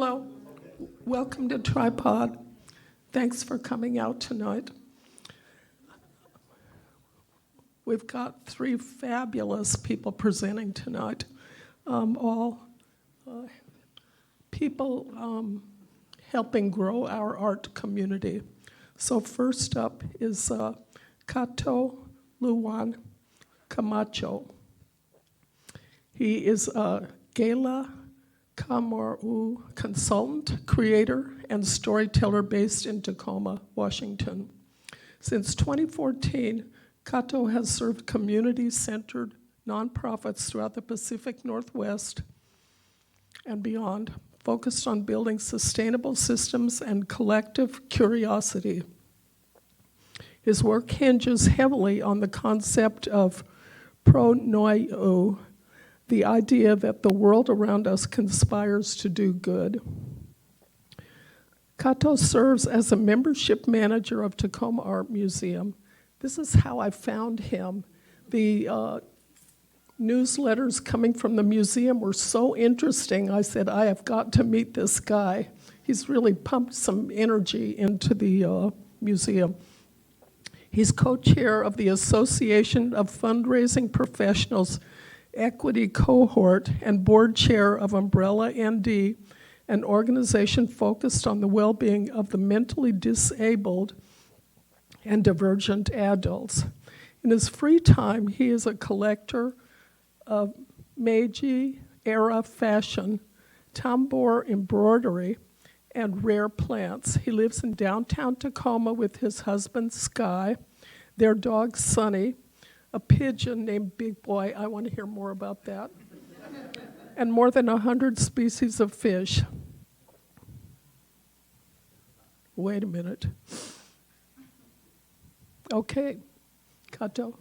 Hello, welcome to Tripod. Thanks for coming out tonight. We've got three fabulous people presenting tonight, all people helping grow our art community. So first up is Kato Lujan Camacho. He is a Gala Camacho consultant, creator, and storyteller based in Tacoma, Washington. Since 2014, Kato has served community-centered nonprofits throughout the Pacific Northwest and beyond, focused on building sustainable systems and collective curiosity. His work hinges heavily on the concept of pronoio, the idea that the world around us conspires to do good. Kato serves as a membership manager of Tacoma Art Museum. This is how I found him. The newsletters coming from the museum were so interesting. I said, I have got to meet this guy. He's really pumped some energy into the museum. He's co-chair of the Association of Fundraising Professionals Equity Cohort and board chair of Umbrella ND, an organization focused on the well-being of the mentally disabled and divergent adults. In his free time, he is a collector of Meiji-era fashion, tambour embroidery, and rare plants. He lives in downtown Tacoma with his husband, Sky, their dog, Sunny, a pigeon named Big Boy. I want to hear more about that. And more than 100 species of fish. Wait a minute. Okay, Kato.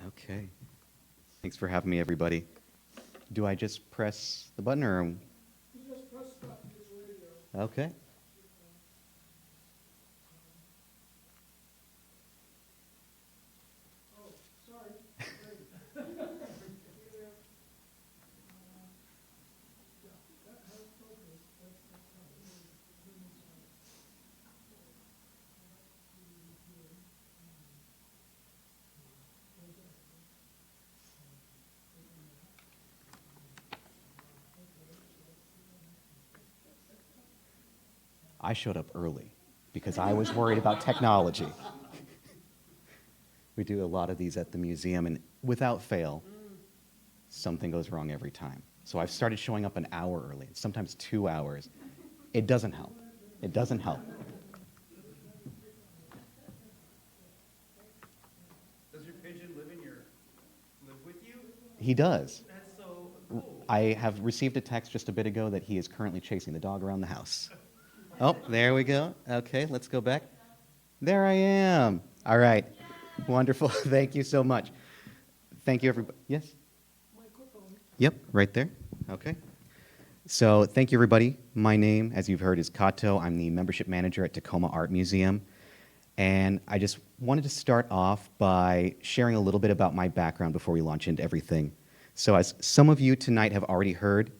Okay. Thanks for having me, everybody. Do I just press the button or? You just press the button, it's radio. Okay. Oh, sorry. I showed up early because I was worried about technology. We do a lot of these at the museum, and without fail, something goes wrong every time. So I've started showing up an hour early, sometimes 2 hours. It doesn't help. It doesn't help. Does your pigeon live with you? He does. That's so cool. I have received a text just a bit ago that he is currently chasing the dog around the house. Oh, there we go. Okay, let's go back. There I am. All right. Wonderful. Thank you so much. Thank you, everybody. Yes? Microphone. Yep, right there. Okay. So thank you, everybody. My name, as you've heard, is Kato. I'm the membership manager at Tacoma Art Museum. And I just wanted to start off by sharing a little bit about my background before we launch into everything. So as some of you tonight have already heard,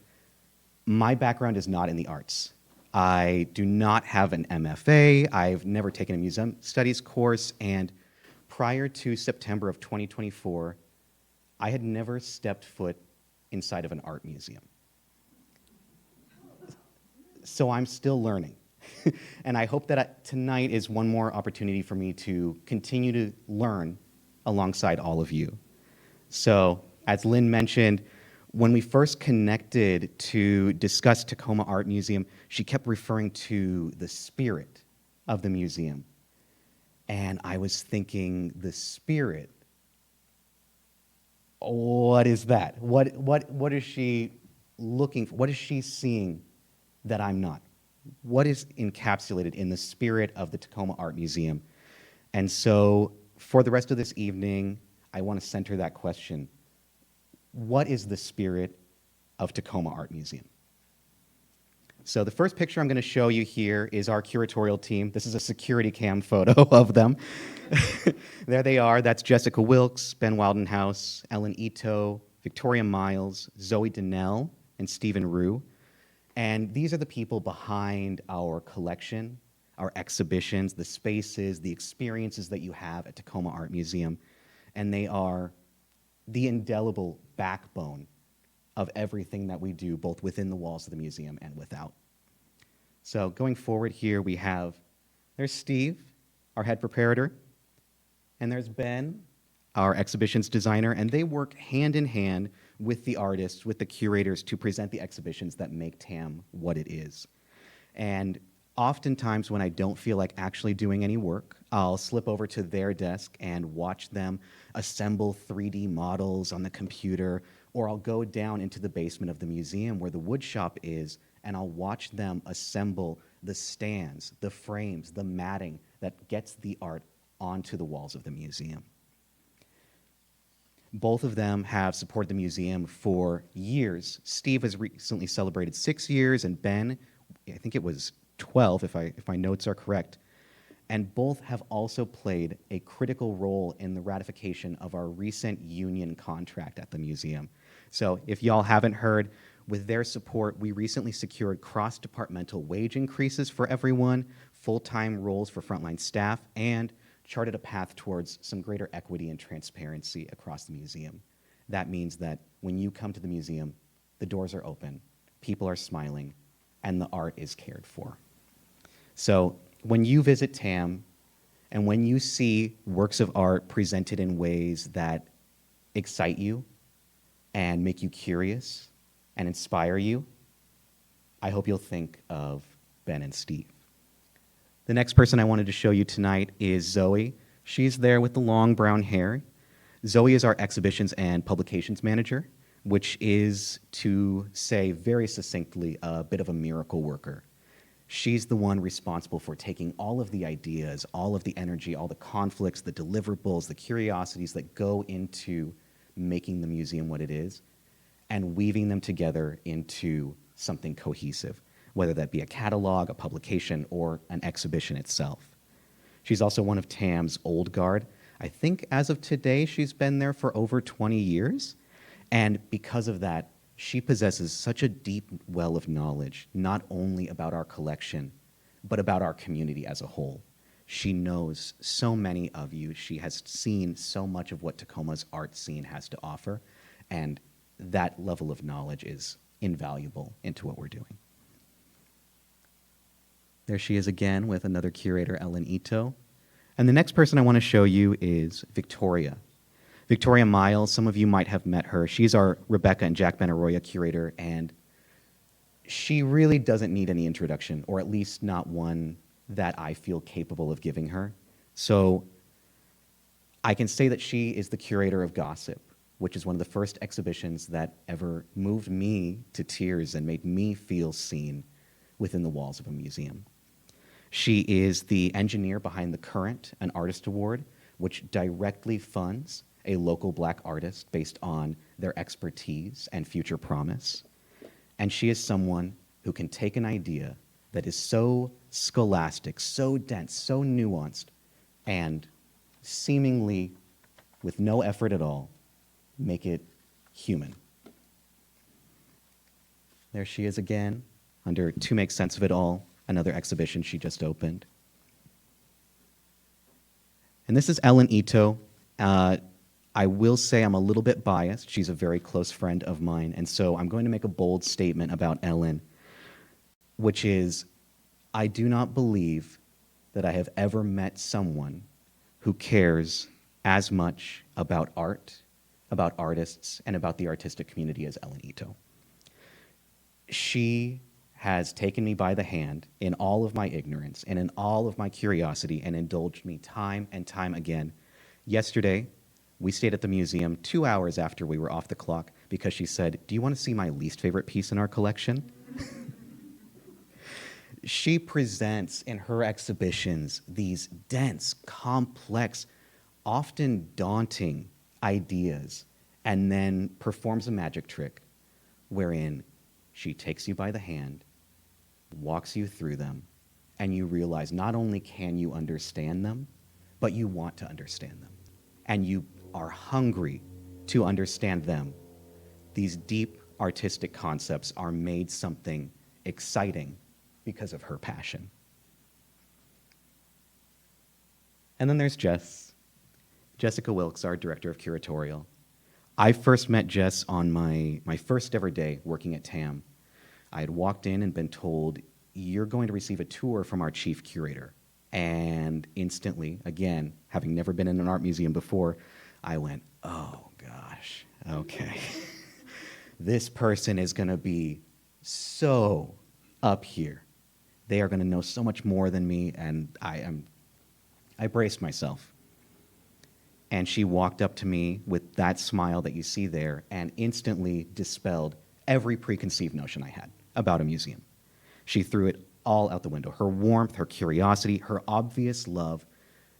my background is not in the arts. I do not have an MFA. I've never taken a museum studies course. And prior to September of 2024, I had never stepped foot inside of an art museum. So I'm still learning. And I hope that tonight is one more opportunity for me to continue to learn alongside all of you. So, as Lynn mentioned, when we first connected to discuss Tacoma Art Museum, she kept referring to the spirit of the museum. And I was thinking, the spirit, what is that? What is she looking for? What is she seeing that I'm not? What is encapsulated in the spirit of the Tacoma Art Museum? And so for the rest of this evening, I want to center that question. What is the spirit of Tacoma Art Museum? So the first picture I'm going to show you here is our curatorial team. This is a security cam photo of them. There they are. That's Jessica Wilkes, Ben Wildenhouse, Ellen Ito, Victoria Miles, Zoe Donnell, and Stephen Rue. And these are the people behind our collection, our exhibitions, the spaces, the experiences that you have at Tacoma Art Museum. And they are the indelible backbone of everything that we do, both within the walls of the museum and without. So going forward here, there's Steve, our head preparator, and there's Ben, our exhibitions designer, and they work hand in hand with the artists, with the curators, to present the exhibitions that make TAM what it is. And oftentimes when I don't feel like actually doing any work, I'll slip over to their desk and watch them assemble 3D models on the computer, or I'll go down into the basement of the museum where the wood shop is, and I'll watch them assemble the stands, the frames, the matting that gets the art onto the walls of the museum. Both of them have supported the museum for years. Steve has recently celebrated 6 years, and Ben, I think it was 12, if my notes are correct. And both have also played a critical role in the ratification of our recent union contract at the museum. So if y'all haven't heard, with their support, we recently secured cross-departmental wage increases for everyone, full-time roles for frontline staff, and charted a path towards some greater equity and transparency across the museum. That means that when you come to the museum, the doors are open, people are smiling, and the art is cared for. So when you visit TAM, and when you see works of art presented in ways that excite you and make you curious and inspire you, I hope you'll think of Ben and Steve. The next person I wanted to show you tonight is Zoe. She's there with the long brown hair. Zoe is our exhibitions and publications manager, which is, to say very succinctly, a bit of a miracle worker. She's the one responsible for taking all of the ideas, all of the energy, all the conflicts, the deliverables, the curiosities that go into making the museum what it is, and weaving them together into something cohesive, whether that be a catalog, a publication, or an exhibition itself. She's also one of TAM's old guard. I think as of today, she's been there for over 20 years. And because of that, she possesses such a deep well of knowledge, not only about our collection, but about our community as a whole. She knows so many of you. She has seen so much of what Tacoma's art scene has to offer, and that level of knowledge is invaluable into what we're doing. There she is again with another curator, Ellen Ito. And the next person I want to show you is Victoria. Victoria Miles, some of you might have met her. She's our Rebecca and Jack Benaroya curator, and she really doesn't need any introduction, or at least not one that I feel capable of giving her. So I can say that she is the curator of Gossip, which is one of the first exhibitions that ever moved me to tears and made me feel seen within the walls of a museum. She is the engineer behind the Current, an artist award, which directly funds a local Black artist based on their expertise and future promise. And she is someone who can take an idea that is so scholastic, so dense, so nuanced, and seemingly with no effort at all, make it human. There she is again, under To Make Sense of It All, another exhibition she just opened. And this is Ellen Ito. I will say I'm a little bit biased. She's a very close friend of mine, and so I'm going to make a bold statement about Ellen, which is, I do not believe that I have ever met someone who cares as much about art, about artists, and about the artistic community as Ellen Ito. She has taken me by the hand in all of my ignorance and in all of my curiosity and indulged me time and time again. Yesterday, we stayed at the museum 2 hours after we were off the clock because she said, "Do you want to see my least favorite piece in our collection?" She presents in her exhibitions these dense, complex, often daunting ideas, and then performs a magic trick wherein she takes you by the hand, walks you through them, and you realize not only can you understand them, but you want to understand them. And you are hungry to understand them. These deep artistic concepts are made something exciting because of her passion. And then there's Jess. Jessica Wilkes, our director of curatorial. I first met Jess on my first ever day working at TAM. I had walked in and been told, you're going to receive a tour from our chief curator. And instantly, again, having never been in an art museum before, I went, oh gosh, okay. This person is going to be so up here. They are going to know so much more than me, and I braced myself. And she walked up to me with that smile that you see there and instantly dispelled every preconceived notion I had about a museum. She threw it all out the window. Her warmth, her curiosity, her obvious love,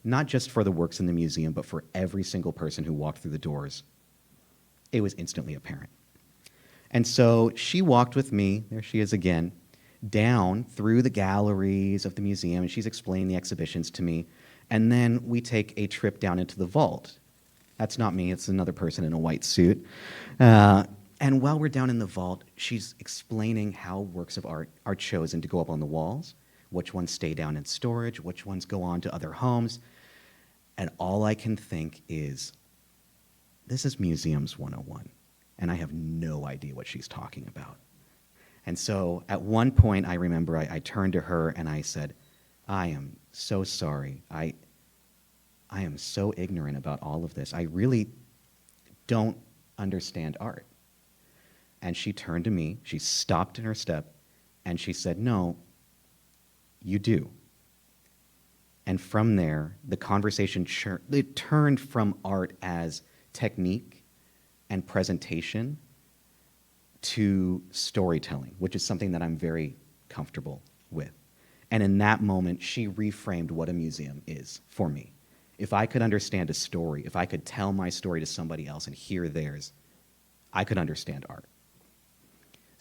not just for the works in the museum, but for every single person who walked through the doors. It was instantly apparent. And so she walked with me, there she is again, down through the galleries of the museum, and she's explaining the exhibitions to me. And then we take a trip down into the vault. That's not me, it's another person in a white suit. And while we're down in the vault, she's explaining how works of art are chosen to go up on the walls, which ones stay down in storage, which ones go on to other homes. And all I can think is, this is Museums 101, and I have no idea what she's talking about. And so at one point, I remember I turned to her and I said, I am so sorry. I am so ignorant about all of this. I really don't understand art. And she turned to me, she stopped in her step, and she said, no, you do. And from there, the conversation it turned from art as technique and presentation to storytelling, which is something that I'm very comfortable with. And in that moment, she reframed what a museum is for me. If I could understand a story, if I could tell my story to somebody else and hear theirs, I could understand art.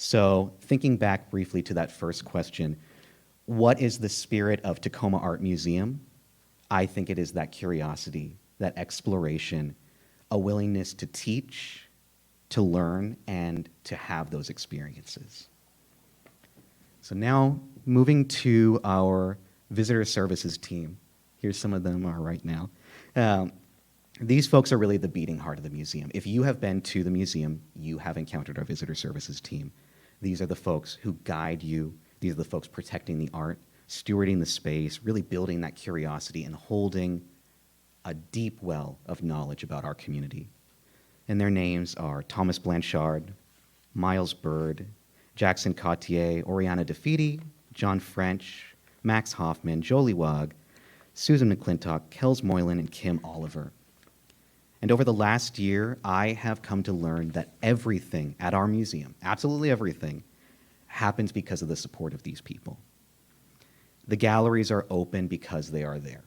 So thinking back briefly to that first question, what is the spirit of Tacoma Art Museum? I think it is that curiosity, that exploration, a willingness to teach, to learn, and to have those experiences. So now, moving to our visitor services team. Here's some of them are right now. These folks are really the beating heart of the museum. If you have been to the museum, you have encountered our visitor services team. These are the folks who guide you. These are the folks protecting the art, stewarding the space, really building that curiosity and holding a deep well of knowledge about our community. And their names are Thomas Blanchard, Miles Bird, Jackson Cotier, Oriana DeFiti, John French, Max Hoffman, Jolie Wag, Susan McClintock, Kels Moylan, and Kim Oliver. And over the last year, I have come to learn that everything at our museum, absolutely everything, happens because of the support of these people. The galleries are open because they are there.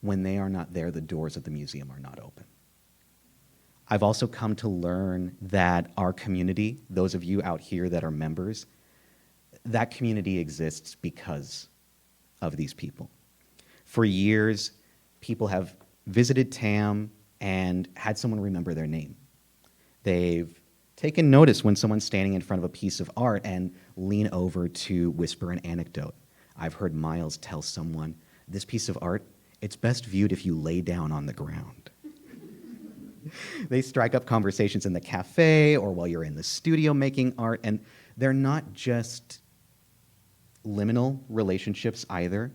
When they are not there, the doors of the museum are not open. I've also come to learn that our community, those of you out here that are members, that community exists because of these people. For years, people have visited TAM and had someone remember their name. They've taken notice when someone's standing in front of a piece of art and lean over to whisper an anecdote. I've heard Miles tell someone, this piece of art, it's best viewed if you lay down on the ground. They strike up conversations in the cafe or while you're in the studio making art, and they're not just liminal relationships either.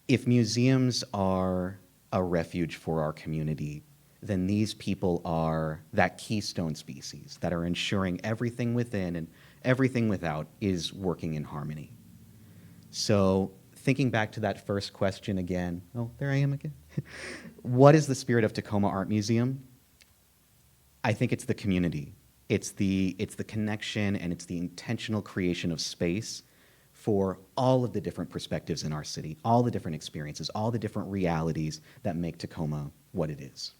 If museums are a refuge for our community, then these people are that keystone species that are ensuring everything within and everything without is working in harmony. So thinking back to that first question again, oh, there I am again. What is the spirit of Tacoma Art Museum? I think it's the community. It's the connection and it's the intentional creation of space for all of the different perspectives in our city, all the different experiences, all the different realities that make Tacoma what it is.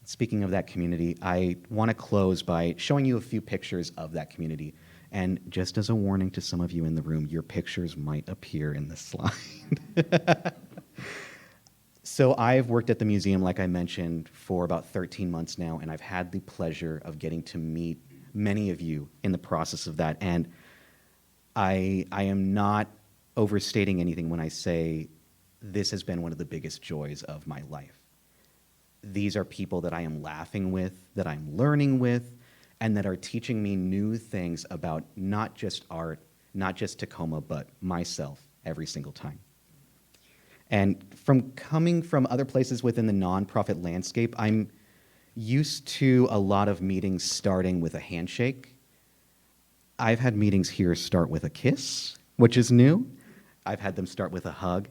Speaking of that community, I want to close by showing you a few pictures of that community And just as a warning to some of you in the room, your pictures might appear in this slide. So I've worked at the museum, like I mentioned, for about 13 months now, and I've had the pleasure of getting to meet many of you in the process of that. And I am not overstating anything when I say this has been one of the biggest joys of my life. These are people that I am laughing with, that I'm learning with, and that are teaching me new things about not just art, not just Tacoma, but myself every single time. And from coming from other places within the nonprofit landscape, I'm used to a lot of meetings starting with a handshake. I've had meetings here start with a kiss, which is new. I've had them start with a hug.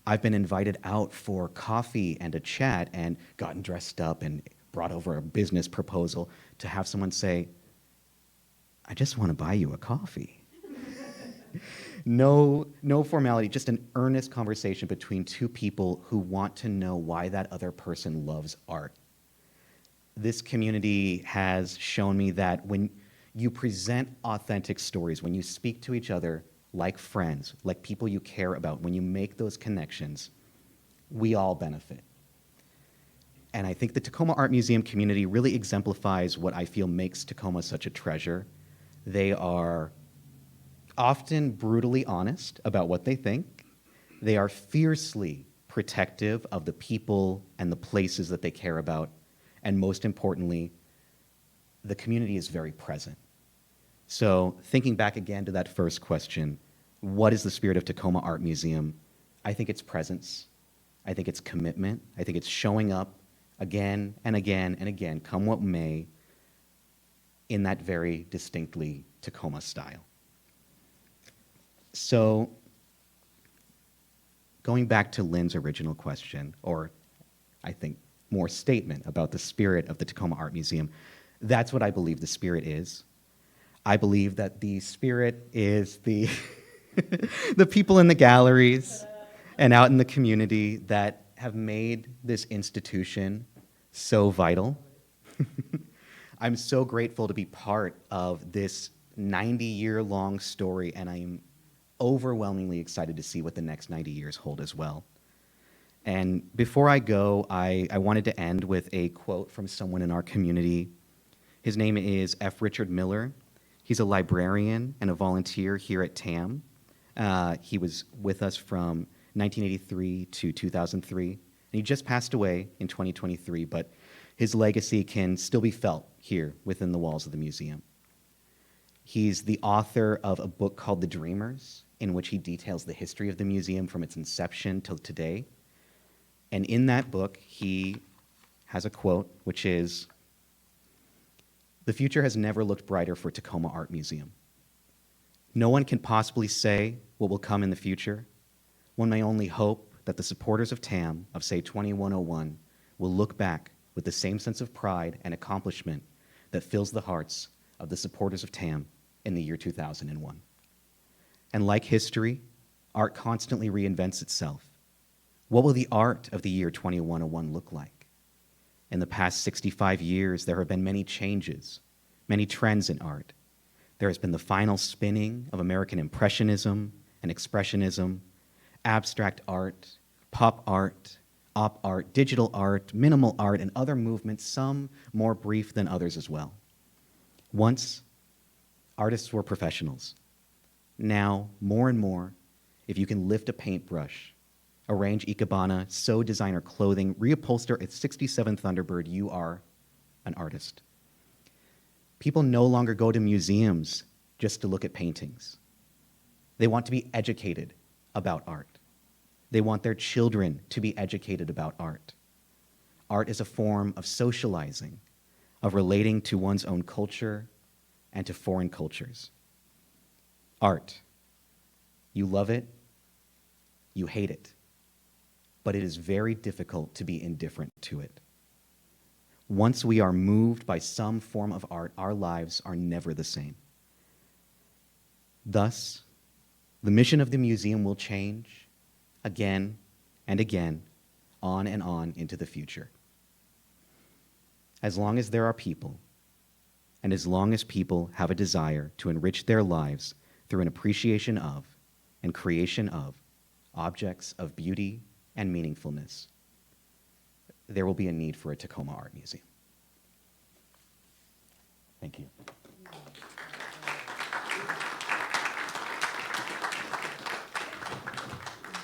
I've been invited out for coffee and a chat and gotten dressed up and brought over a business proposal to have someone say, I just want to buy you a coffee. No formality, just an earnest conversation between two people who want to know why that other person loves art. This community has shown me that when you present authentic stories, when you speak to each other like friends, like people you care about, when you make those connections, we all benefit. And I think the Tacoma Art Museum community really exemplifies what I feel makes Tacoma such a treasure. They are often brutally honest about what they think. They are fiercely protective of the people and the places that they care about. And most importantly, the community is very present. So thinking back again to that first question, what is the spirit of Tacoma Art Museum? I think it's presence. I think it's commitment. I think it's showing up again and again and again, come what may, in that very distinctly Tacoma style. So going back to Lynn's original question, or I think more statement about the spirit of the Tacoma Art Museum, that's what I believe the spirit is. I believe that the spirit is the, the people in the galleries and out in the community that have made this institution so vital. I'm so grateful to be part of this 90-year-long story, and I'm overwhelmingly excited to see what the next 90 years hold as well. And before I go, I wanted to end with a quote from someone in our community. His name is F. Richard Miller. He's a librarian and a volunteer here at TAM. He was with us from 1983 to 2003, and he just passed away in 2023, but his legacy can still be felt here within the walls of the museum. He's the author of a book called The Dreamers, in which he details the history of the museum from its inception till today. And in that book, he has a quote, which is, "The future has never looked brighter for Tacoma Art Museum. No one can possibly say what will come in the future. One may only hope that the supporters of TAM, of say 2101, will look back with the same sense of pride and accomplishment that fills the hearts of the supporters of TAM in the year 2001. And like history, art constantly reinvents itself. What will the art of the year 2101 look like? In the past 65 years, there have been many changes, many trends in art. There has been the final spinning of American Impressionism and Expressionism, abstract art, pop art, op art, digital art, minimal art, and other movements, some more brief than others as well. Once, artists were professionals. Now, more and more, if you can lift a paintbrush, arrange ikebana, sew designer clothing, reupholster a 67 Thunderbird, you are an artist. People no longer go to museums just to look at paintings. They want to be educated about art. They want their children to be educated about art. Art is a form of socializing, of relating to one's own culture and to foreign cultures. Art. You love it, you hate it, but it is very difficult to be indifferent to it. Once we are moved by some form of art, our lives are never the same. Thus, the mission of the museum will change again and again, on and on into the future. As long as there are people and as long as people have a desire to enrich their lives through an appreciation of and creation of objects of beauty and meaningfulness, there will be a need for a Tacoma Art Museum. Thank you.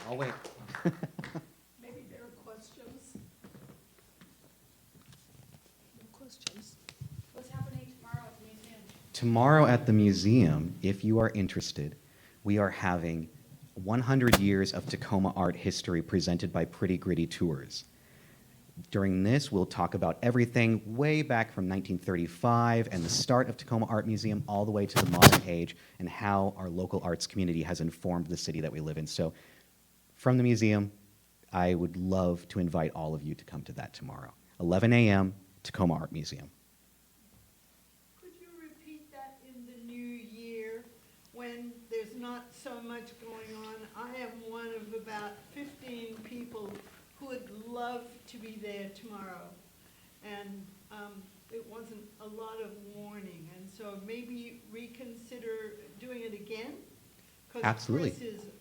I'll wait. Maybe there are questions? No questions? What's happening tomorrow at the museum? Tomorrow at the museum, if you are interested, we are having 100 years of Tacoma art history presented by Pretty Gritty Tours. During this, we'll talk about everything way back from 1935 and the start of Tacoma Art Museum all the way to the modern age and how our local arts community has informed the city that we live in. So from the museum, I would love to invite all of you to come to that tomorrow. 11 a.m., Tacoma Art Museum. Could you repeat that in the new year when there's not so much going on? I am one of about 15 people who would love to be there tomorrow. And it wasn't a lot of warning. And so maybe reconsider doing it again? 'Cause Absolutely.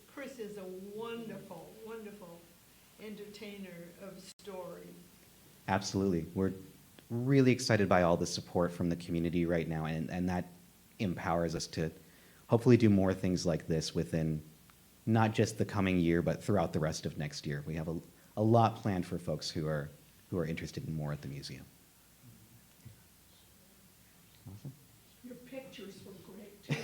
Chris is a wonderful, wonderful entertainer of stories. Absolutely. We're really excited by all the support from the community right now, and that empowers us to hopefully do more things like this within not just the coming year, but throughout the rest of next year. We have a lot planned for folks who are interested in more at the museum. Awesome. Your pictures were great, too.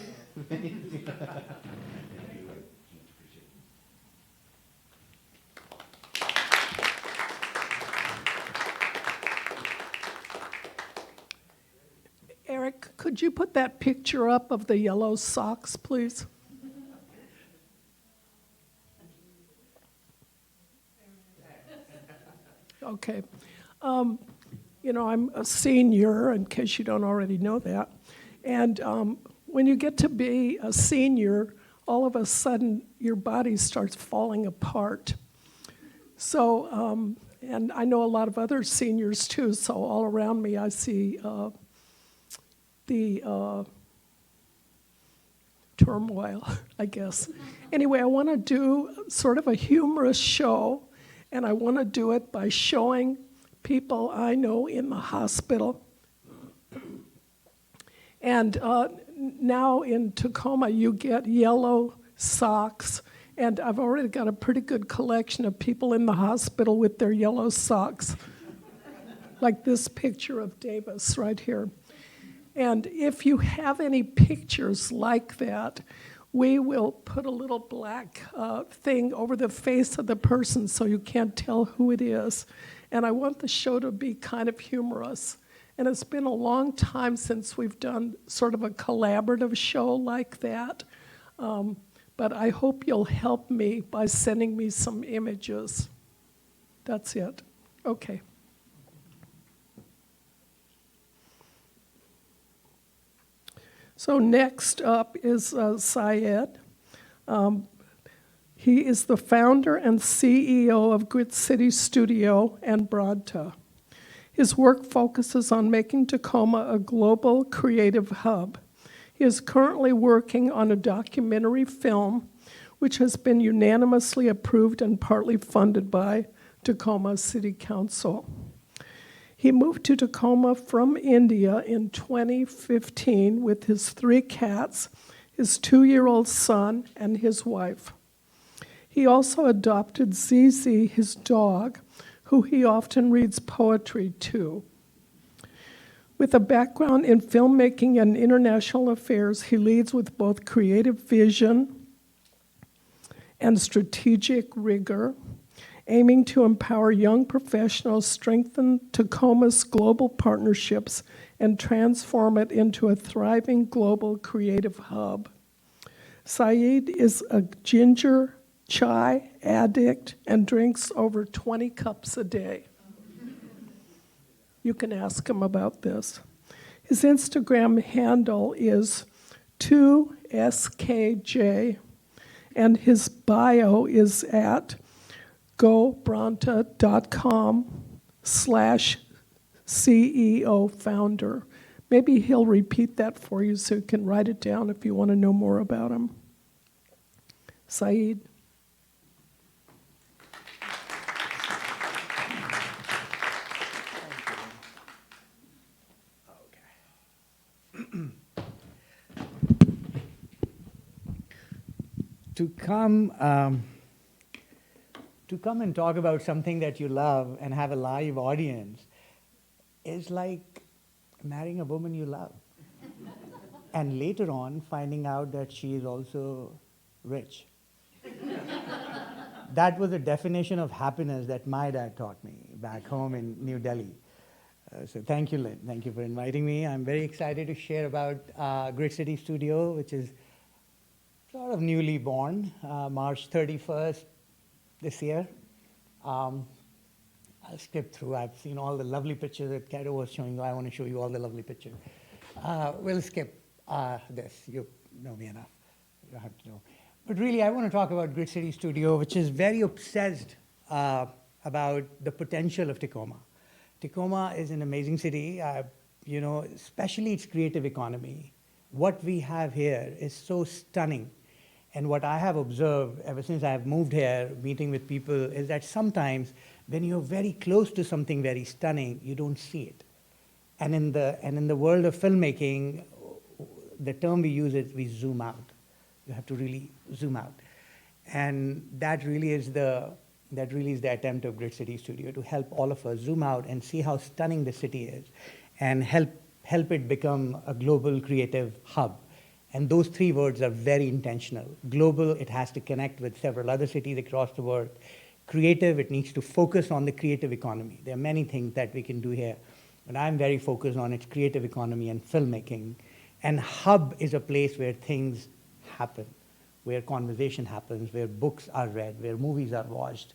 Erik, could you put that picture up of the yellow socks, please? Okay. You know, I'm a senior, in case you don't already know that. And when you get to be a senior, all of a sudden your body starts falling apart. So, and I know a lot of other seniors too, so all around me I see the turmoil, I guess. Anyway, I want to do sort of a humorous show, and I want to do it by showing people I know in the hospital. And now in Tacoma, you get yellow socks, and I've already got a pretty good collection of people in the hospital with their yellow socks, like this picture of Davis right here. And if you have any pictures like that, we will put a little black thing over the face of the person so you can't tell who it is. And I want the show to be kind of humorous. And it's been a long time since we've done sort of a collaborative show like that. But I hope you'll help me by sending me some images. That's it. Okay. So next up is Syed. He is the founder and CEO of Grit City Studio and Bronta. His work focuses on making Tacoma a global creative hub. He is currently working on a documentary film which has been unanimously approved and partly funded by Tacoma City Council. He moved to Tacoma from India in 2015 with his 3 cats, his 2-year-old son, and his wife. He also adopted Zizi, his dog, who he often reads poetry to. With a background in filmmaking and international affairs, he leads with both creative vision and strategic rigor, aiming to empower young professionals, strengthen Tacoma's global partnerships, and transform it into a thriving global creative hub. Syed is a ginger chai addict and drinks over 20 cups a day. You can ask him about this. His Instagram handle is 2skj, and his bio is at gobronta.com/CEO founder. Maybe he'll repeat that for you so you can write it down if you want to know more about him. Syed. To come and talk about something that you love and have a live audience is like marrying a woman you love. And later on, finding out that she is also rich. That was the definition of happiness that my dad taught me back home in New Delhi. So thank you, Lynn. Thank you for inviting me. I'm very excited to share about Grid City Studio, which is sort of newly born, March 31st this year. I'll skip through. I've seen all the lovely pictures that Kato was showing you. I want to show you all the lovely pictures. We'll skip this. You know me enough. You don't have to know. But really, I want to talk about Grid City Studio, which is very obsessed about the potential of Tacoma. Tacoma is an amazing city, especially its creative economy. What we have here is so stunning. And what I have observed ever since I have moved here, meeting with people, is that sometimes when you're very close to something very stunning, you don't see it. And in the world of filmmaking, the term we use is we zoom out. You have to really zoom out. And that really is the attempt of Grid City Studio, to help all of us zoom out and see how stunning the city is and help it become a global creative hub. And those three words are very intentional. Global, it has to connect with several other cities across the world. Creative, it needs to focus on the creative economy. There are many things that we can do here, but I'm very focused on its creative economy and filmmaking. And hub is a place where things happen, where conversation happens, where books are read, where movies are watched,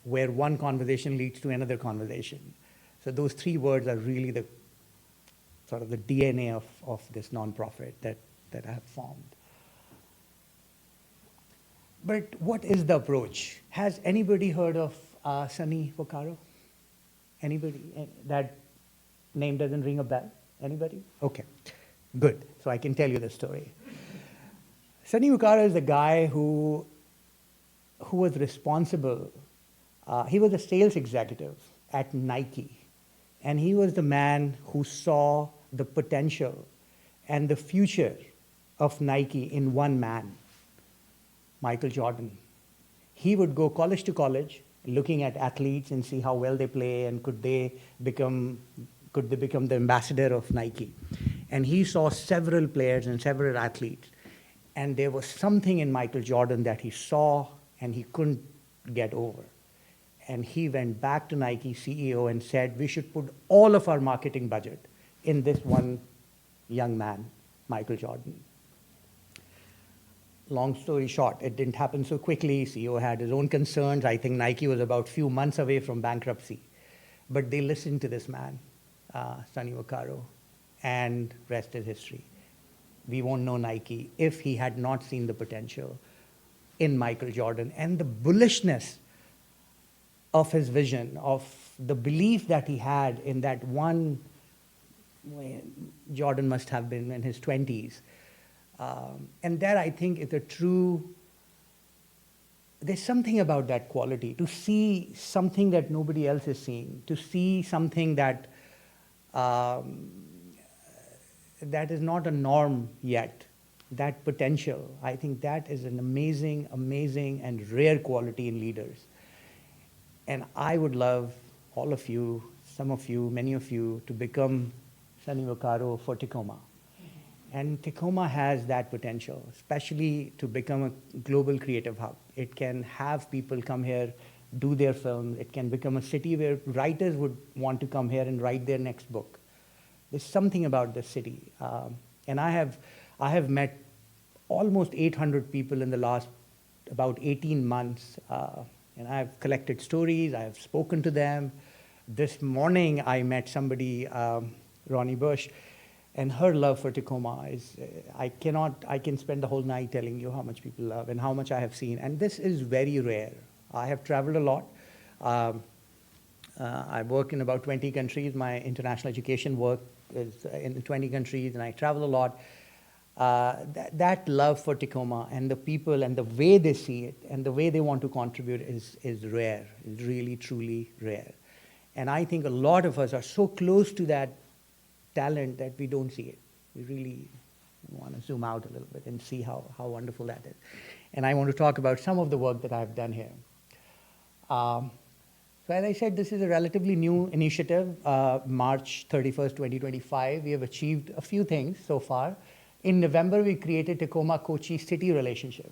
where one conversation leads to another conversation. So those three words are really the sort of the DNA of this nonprofit that I have formed. But what is the approach? Has anybody heard of Sunny Vaccaro? Anybody? That name doesn't ring a bell? Anybody? Okay, good. So I can tell you the story. Sunny Vaccaro is the guy who was responsible. He was a sales executive at Nike. And he was the man who saw the potential and the future of Nike in one man, Michael Jordan. He would go college to college, looking at athletes and see how well they play and could they become the ambassador of Nike. And he saw several players and several athletes. And there was something in Michael Jordan that he saw and he couldn't get over. And he went back to Nike CEO and said, we should put all of our marketing budget in this one young man, Michael Jordan. Long story short, it didn't happen so quickly. CEO had his own concerns. I think Nike was about a few months away from bankruptcy. But they listened to this man, Sunny Vaccaro, and rest is history. We won't know Nike if he had not seen the potential in Michael Jordan and the bullishness of his vision, of the belief that he had in that one. Jordan must have been in his 20s. And that, I think, is a true, there's something about that quality, to see something that nobody else is seeing, to see something that that is not a norm yet, that potential. I think that is an amazing, amazing and rare quality in leaders. And I would love all of you, some of you, many of you, to become Sunny Vaccaro for Tacoma. And Tacoma has that potential, especially to become a global creative hub. It can have people come here, do their films. It can become a city where writers would want to come here and write their next book. There's something about this city. And I have met almost 800 people in the last about 18 months. And I've collected stories, I have spoken to them. This morning I met somebody, Ronnie Bush, and her love for Tacoma is, I can spend the whole night telling you how much people love and how much I have seen. And this is very rare. I have traveled a lot. I work in about 20 countries. My international education work is in 20 countries, and I travel a lot. That love for Tacoma and the people and the way they see it and the way they want to contribute is rare, is really, truly rare. And I think a lot of us are so close to that talent that we don't see it. We really want to zoom out a little bit and see how wonderful that is. And I want to talk about some of the work that I've done here. So as I said, this is a relatively new initiative, March 31st, 2025. We have achieved a few things so far. In November, we created Tacoma-Kochi city relationship.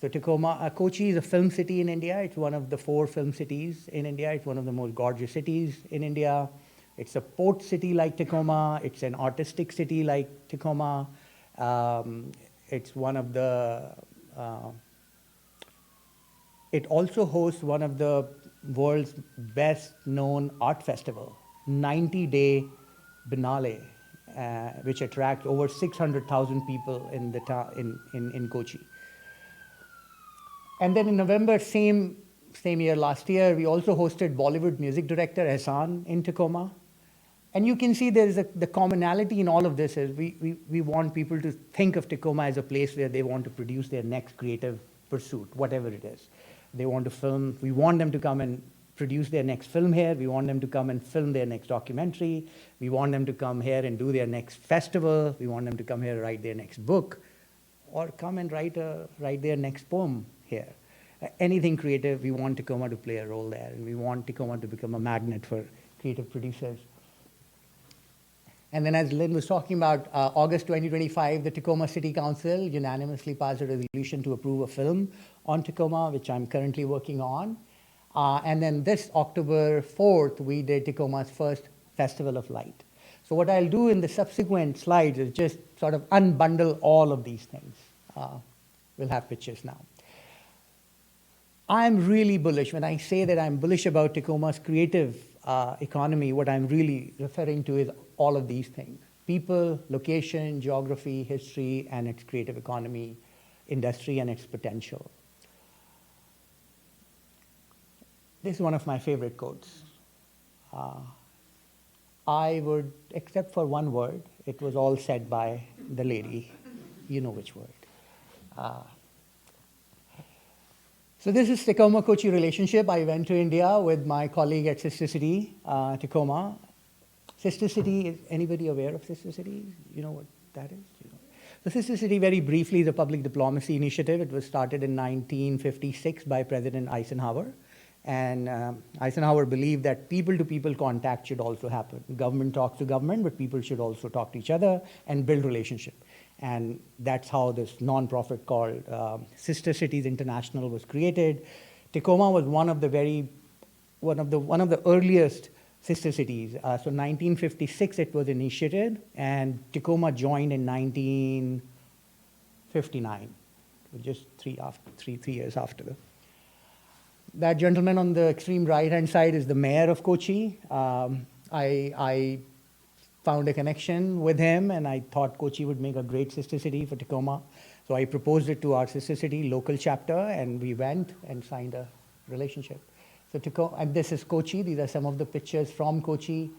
So Kochi is a film city in India. It's one of the 4 film cities in India. It's one of the most gorgeous cities in India. It's a port city like Tacoma. It's an artistic city like Tacoma. It's one of the, it also hosts one of the world's best known art festival, 90-day Biennale, which attracts over 600,000 people in in Kochi. And then in November, same year, last year, we also hosted Bollywood music director Ehsan in Tacoma. And you can see there is the commonality in all of this is we want people to think of Tacoma as a place where they want to produce their next creative pursuit, whatever it is. They want to film, we want them to come and produce their next film here. We want them to come and film their next documentary. We want them to come here and do their next festival. We want them to come here and write their next book, or come and write their next poem here. Anything creative, we want Tacoma to play a role there, and we want Tacoma to become a magnet for creative producers. And then as Lynn was talking about, August 2025, the Tacoma City Council unanimously passed a resolution to approve a film on Tacoma, which I'm currently working on. And then this October 4th, we did Tacoma's first Festival of Light. So what I'll do in the subsequent slides is just sort of unbundle all of these things. We'll have pictures now. I'm really bullish. When I say that I'm bullish about Tacoma's creative economy, what I'm really referring to is all of these things: people, location, geography, history, and its creative economy, industry, and its potential. This is one of my favorite quotes. I would, except for one word, it was all said by the lady. You know which word. So this is Tacoma-Kochi relationship. I went to India with my colleague at Sister City, Tacoma. Sister City, is anybody aware of Sister City? You know what that is? The Sister City, very briefly, is a public diplomacy initiative. It was started in 1956 by President Eisenhower. And Eisenhower believed that people-to-people contact should also happen. Government talks to government, but people should also talk to each other and build relationship. And that's how this nonprofit called Sister Cities International was created. Tacoma was one of the earliest sister cities. So 1956 it was initiated, and Tacoma joined in 1959, just 3 years after that. That gentleman on the extreme right-hand side is the mayor of Kochi. I found a connection with him, and I thought Kochi would make a great sister city for Tacoma. So I proposed it to our sister city local chapter, and we went and signed a relationship. So and this is Kochi. These are some of the pictures from Kochi.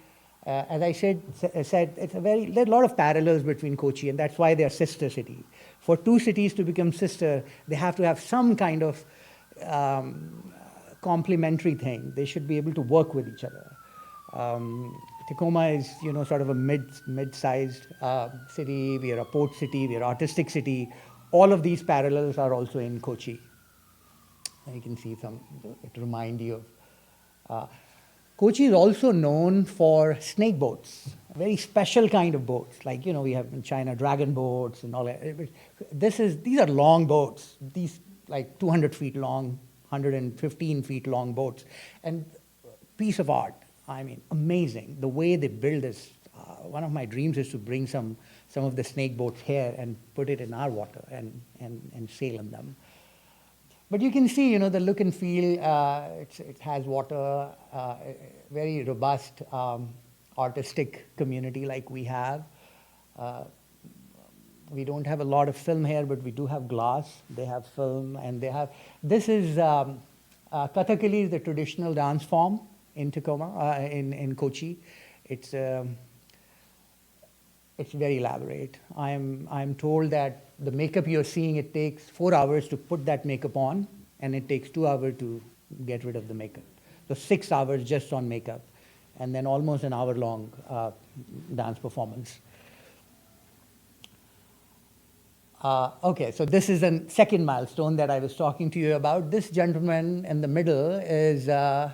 As I said, there are a lot of parallels between Kochi, and that's why they are sister cities. For two cities to become sister, they have to have some kind of complementary thing. They should be able to work with each other. Tacoma is, sort of a mid-sized city. We are a port city. We are an artistic city. All of these parallels are also in Kochi. And you can see some to remind you of. Kochi is also known for snake boats, a very special kind of boats. Like, we have in China dragon boats and all that. These are long boats. These like 200 feet long, 115 feet long boats. And piece of art. I mean, amazing. The way they build this. One of my dreams is to bring some of the snake boats here and put it in our water and sail in them. But you can see, the look and feel. It has water, very robust artistic community like we have. We don't have a lot of film here, but we do have glass. They have film, and they have. This is Kathakali, is the traditional dance form in Tacoma, in Kochi. It's It's very elaborate. I'm told that the makeup you're seeing, it takes 4 hours to put that makeup on, and it takes 2 hours to get rid of the makeup. So 6 hours just on makeup, and then almost an hour-long dance performance. Okay, so this is the second milestone that I was talking to you about. This gentleman in the middle is Ehsan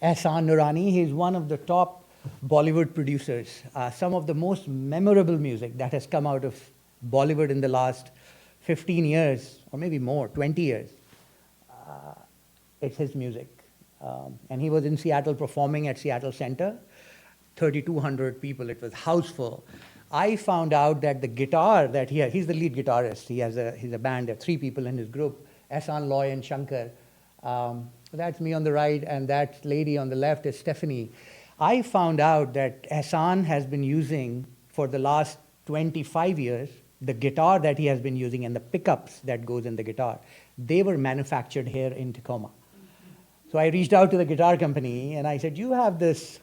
Nurani. He's one of the top Bollywood producers. Some of the most memorable music that has come out of Bollywood in the last 15 years, or maybe more, 20 years, it's his music. And he was in Seattle performing at Seattle Center, 3,200 people, it was house full. I found out that the guitar that he's the lead guitarist. He's a band, there are 3 people in his group, Ehsan, Loy, and Shankar. That's me on the right, and that lady on the left is Stephanie. I found out that Ehsan has been using, for the last 25 years, the guitar that he has been using and the pickups that goes in the guitar, they were manufactured here in Tacoma. So I reached out to the guitar company, and I said, you have this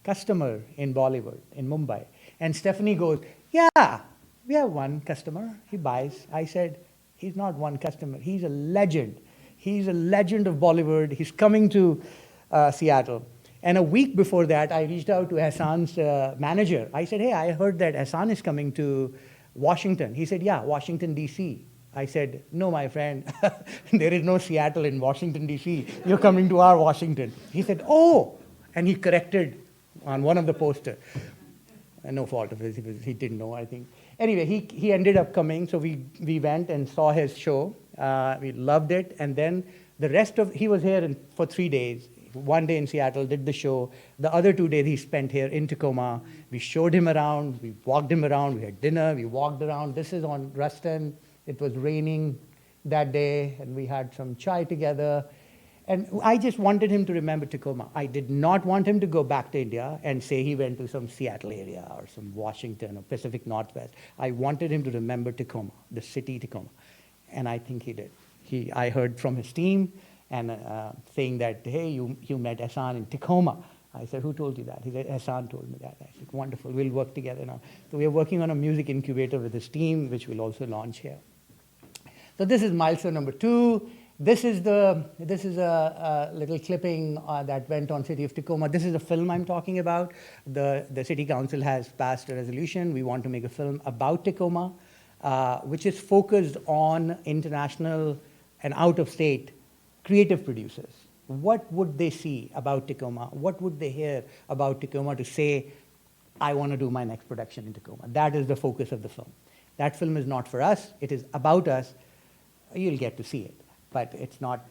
customer in Bollywood, in Mumbai. And Stephanie goes, yeah, we have one customer, he buys. I said, he's not one customer, he's a legend. He's a legend of Bollywood, he's coming to Seattle. And a week before that, I reached out to Ehsan's manager. I said, hey, I heard that Ehsan is coming to Washington. He said, yeah, Washington, D.C. I said, no, my friend, there is no Seattle in Washington, D.C. You're coming to our Washington. He said, oh, and he corrected on one of the posters. No fault of his, he didn't know, I think. Anyway, he ended up coming, so we went and saw his show. We loved it, and then the rest of, he was here for 3 days. 1 day in Seattle, did the show. The other 2 days he spent here in Tacoma. We showed him around, we walked him around, we had dinner, we walked around. This is on Ruston. It was raining that day, and we had some chai together. And I just wanted him to remember Tacoma. I did not want him to go back to India and say he went to some Seattle area or some Washington or Pacific Northwest. I wanted him to remember Tacoma, the city Tacoma. And I think he did. I heard from his team, and saying that, hey, you met Ehsan in Tacoma. I said, who told you that? He said, Ehsan told me that. I said, wonderful, we'll work together now. So we are working on a music incubator with his team, which we'll also launch here. So this is milestone number 2. This is a little clipping that went on City of Tacoma. This is a film I'm talking about. The City Council has passed a resolution. We want to make a film about Tacoma, which is focused on international and out-of-state creative producers. What would they see about Tacoma? What would they hear about Tacoma to say, I want to do my next production in Tacoma? That is the focus of the film. That film is not for us. It is about us. You'll get to see it. But it's not,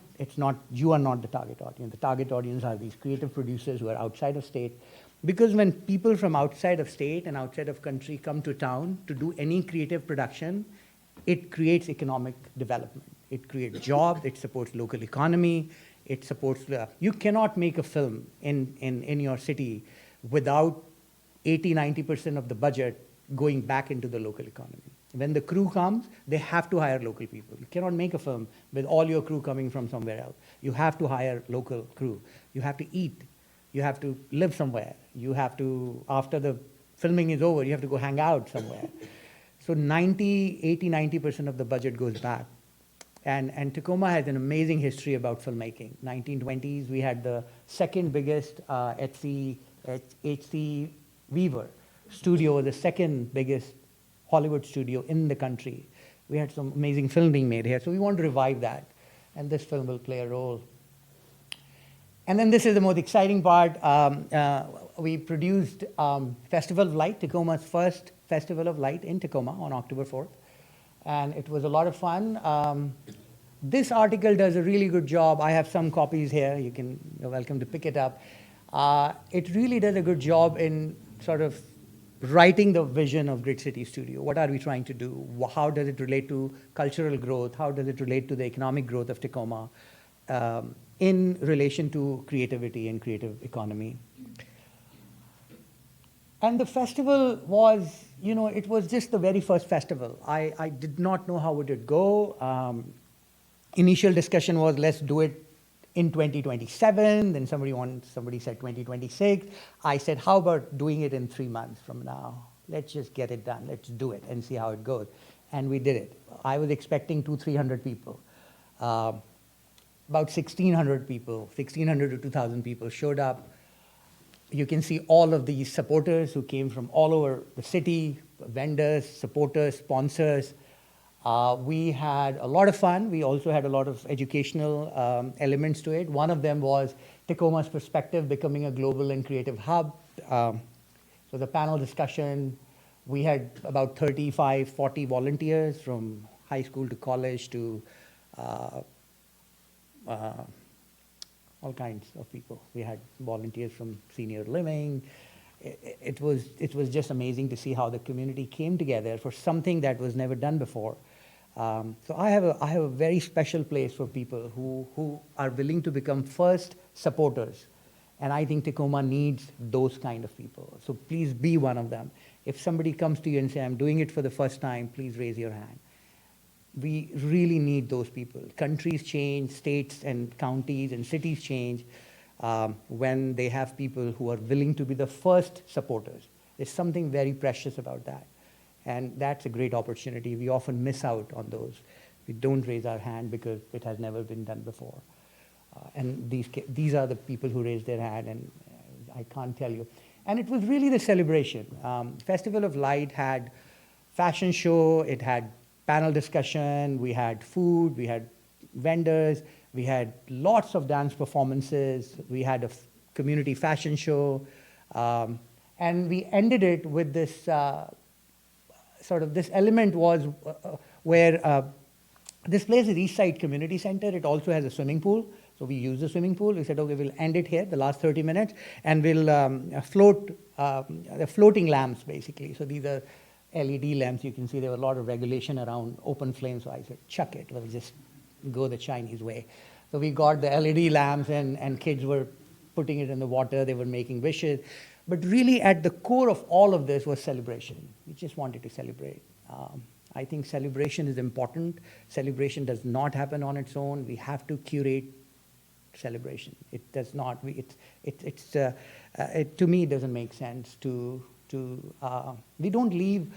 you are not the target audience. The target audience are these creative producers who are outside of state. Because when people from outside of state and outside of country come to town to do any creative production, it creates economic development. It creates jobs, it supports local economy, it supports, you cannot make a film in your city without 80-90% of the budget going back into the local economy. When the crew comes, they have to hire local people. You cannot make a film with all your crew coming from somewhere else. You have to hire local crew. You have to eat. You have to live somewhere. You have to, after the filming is over, you have to go hang out somewhere. So 80-90% of the budget goes back. And Tacoma has an amazing history about filmmaking. 1920s, we had the second biggest HC Weaver studio, the second biggest Hollywood studio in the country. We had some amazing film being made here, so we want to revive that, and this film will play a role. And then this is the most exciting part. We produced Festival of Light, Tacoma's first Festival of Light in Tacoma on October 4th. And it was a lot of fun. This article does a really good job. I have some copies here. You're welcome to pick it up. It really does a good job in sort of writing the vision of Grid City Studio. What are we trying to do? How does it relate to cultural growth? How does it relate to the economic growth of Tacoma in relation to creativity and creative economy? And the festival was, it was just the very first festival. I did not know how would it go. Initial discussion was, let's do it in 2027. Then somebody said 2026. I said, how about doing it in 3 months from now? Let's just get it done. Let's do it and see how it goes. And we did it. I was expecting 200-300 people. About 1,600 people, 1,600 to 2,000 people showed up. You can see all of these supporters who came from all over the city, vendors, supporters, sponsors. We had a lot of fun. We also had a lot of educational elements to it. One of them was Tacoma's perspective, becoming a global and creative hub. So the panel discussion, we had about 35, 40 volunteers from high school to college to all kinds of people. We had volunteers from senior living. It was just amazing to see how the community came together for something that was never done before. So I have a very special place for people who are willing to become first supporters. And I think Tacoma needs those kind of people. So please be one of them. If somebody comes to you and say, I'm doing it for the first time, please raise your hand. We really need those people. Countries change, states and counties and cities change when they have people who are willing to be the first supporters. There's something very precious about that. And that's a great opportunity. We often miss out on those. We don't raise our hand because it has never been done before. And these are the people who raised their hand, and I can't tell you. And it was really the celebration. Festival of Light had fashion show, it had panel discussion, we had food, we had vendors, we had lots of dance performances, we had a community fashion show, and we ended it with this this element was where this place is East Side Community Center. It also has a swimming pool. So we used the swimming pool. We said, okay, we'll end it here, the last 30 minutes, and we'll float the floating lamps, basically. So these are LED lamps. You can see there were a lot of regulation around open flame. So I said, chuck it. We'll just go the Chinese way. So we got the LED lamps, and kids were putting it in the water. They were making wishes. But really at the core of all of this was celebration. We just wanted to celebrate. I think celebration is important. Celebration does not happen on its own. We have to curate celebration. It does not. To me, it doesn't make sense to. We don't leave,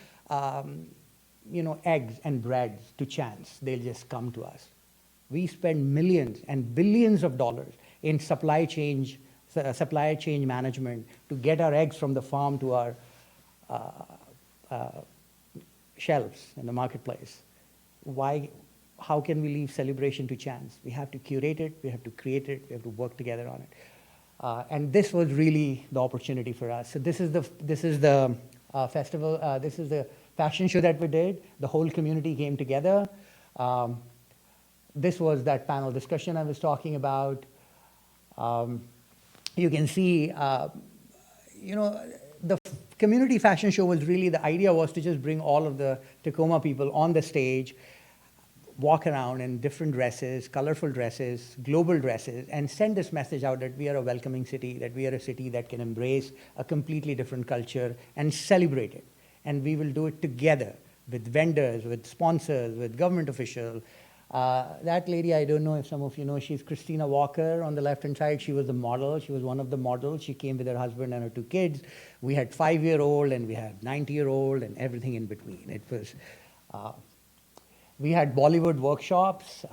eggs and breads to chance. They'll just come to us. We spend millions and billions of dollars in supply chain management to get our eggs from the farm to our shelves in the marketplace. Why? How can we leave celebration to chance? We have to curate it, we have to create it, we have to work together on it. And this was really the opportunity for us. So this is the festival, this is the fashion show that we did. The whole community came together. This was that panel discussion I was talking about. You can see, the community fashion show was really, the idea was to just bring all of the Tacoma people on the stage, walk around in different dresses, colorful dresses, global dresses, and send this message out that we are a welcoming city, that we are a city that can embrace a completely different culture and celebrate it. And we will do it together with vendors, with sponsors, with government officials. That lady, I don't know if some of you know, she's Christina Walker on the left-hand side. She was the model. She was one of the models. She came with her husband and her 2 kids. We had 5-year-old and we had 90-year-old and everything in between. It was... We had Bollywood workshops.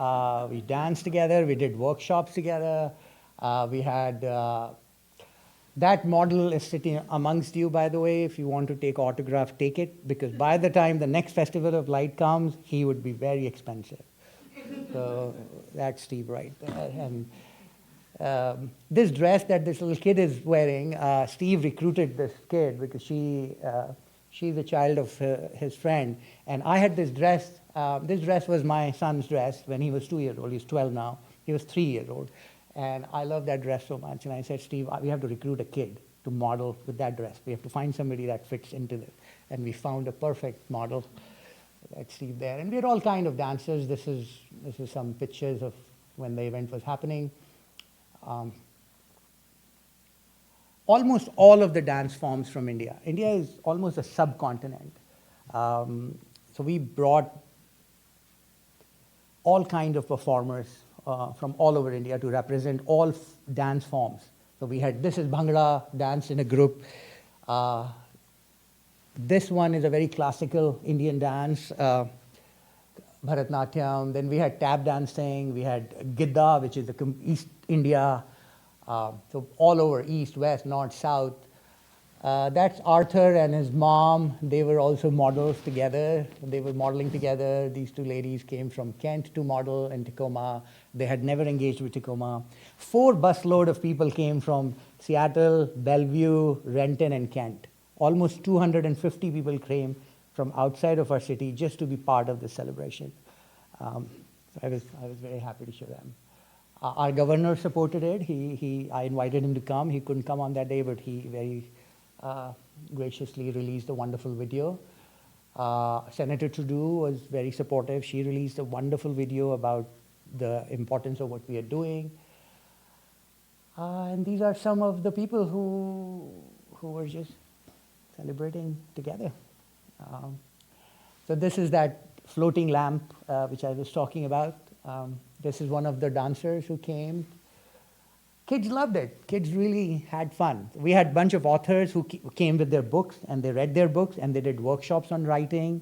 We danced together. We did workshops together. We had that model is sitting amongst you, by the way. If you want to take autograph, take it, because by the time the next Festival of Light comes, he would be very expensive. So that's Steve right there. And this dress that this little kid is wearing, Steve recruited this kid because she's a child of his friend. And I had this dress. This dress was my son's dress when he was 2 years old. He's 12 now. He was 3 years old. And I love that dress so much. And I said, Steve, we have to recruit a kid to model with that dress. We have to find somebody that fits into this. And we found a perfect model. That's Steve there. And we had all kind of dancers. This is some pictures of when the event was happening. Almost all of the dance forms from India. India is almost a subcontinent. So we brought all kinds of performers from all over India to represent all dance forms. So we had, this is Bhangra dance in a group. This one is a very classical Indian dance, Bharatnatyam. Then we had tap dancing. We had Gidda, which is the East India. So all over, east, west, north, south. That's Arthur and his mom. They were also models together. They were modeling together. These two ladies came from Kent to model in Tacoma. They had never engaged with Tacoma. 4 busload of people came from Seattle, Bellevue, Renton, and Kent. Almost 250 people came from outside of our city just to be part of the celebration. So I was very happy to show them. Our governor supported it. I invited him to come. He couldn't come on that day, but he very graciously released a wonderful video. Senator Trudeau was very supportive. She released a wonderful video about the importance of what we are doing. And these are some of the people who were just celebrating together. So this is that floating lamp which I was talking about. This is one of the dancers who came. Kids loved it. Kids really had fun. We had a bunch of authors who came with their books, and they read their books, and they did workshops on writing.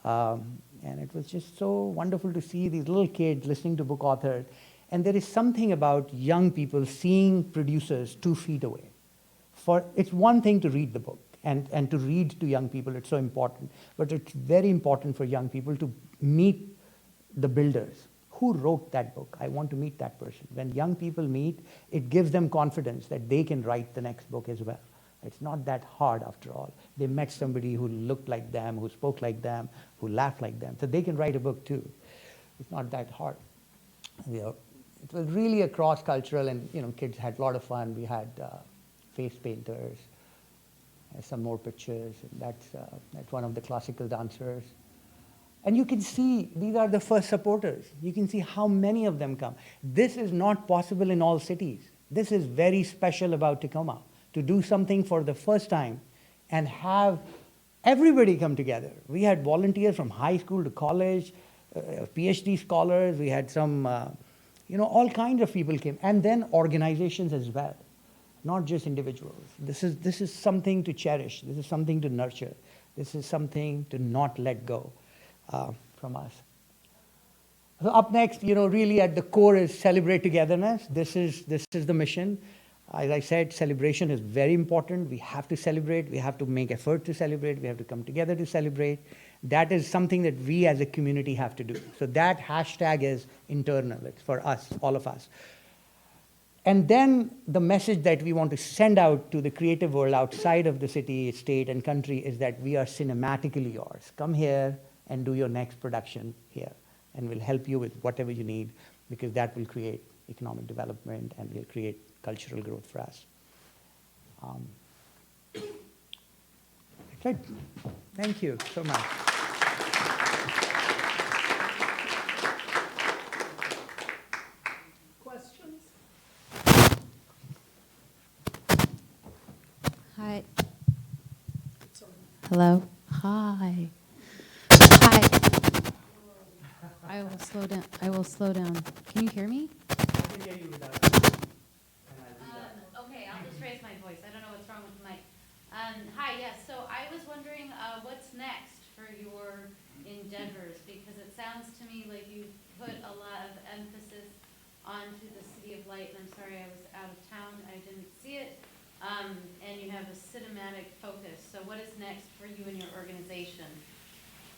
And it was just so wonderful to see these little kids listening to book authors. And there is something about young people seeing producers 2 feet away. It's one thing to read the book, and to read to young people, it's so important. But it's very important for young people to meet the builders. Who wrote that book? I want to meet that person. When young people meet, it gives them confidence that they can write the next book as well. It's not that hard after all. They met somebody who looked like them, who spoke like them, who laughed like them. So they can write a book too. It's not that hard. It was really a cross-cultural, and kids had a lot of fun. We had face painters, some more pictures. And that's one of the classical dancers. And you can see, these are the first supporters. You can see how many of them come. This is not possible in all cities. This is very special about Tacoma, to do something for the first time and have everybody come together. We had volunteers from high school to college, PhD scholars. We had some, all kinds of people came. And then organizations as well, not just individuals. This is something to cherish. This is something to nurture. This is something to not let go. From us. So up next, really at the core is celebrate togetherness. This is the mission. As I said, celebration is very important. We have to celebrate. We have to make effort to celebrate. We have to come together to celebrate. That is something that we as a community have to do. So that hashtag is internal. It's for us, all of us. And then the message that we want to send out to the creative world outside of the city, state, and country is that we are cinematically yours. Come here and do your next production here. And we'll help you with whatever you need, because that will create economic development and will create cultural growth for us. That's it. Thank you so much. Questions? Hi. Sorry. Hello. Hi. Hi. I will slow down. Can you hear me? I can hear you without. Okay, I'll just raise my voice. I don't know what's wrong with the mic. Hi, yes. So I was wondering what's next for your endeavors, because it sounds to me like you put a lot of emphasis onto the City of Light, and I'm sorry I was out of town. I didn't see it. And you have a cinematic focus. So what is next for you and your organization?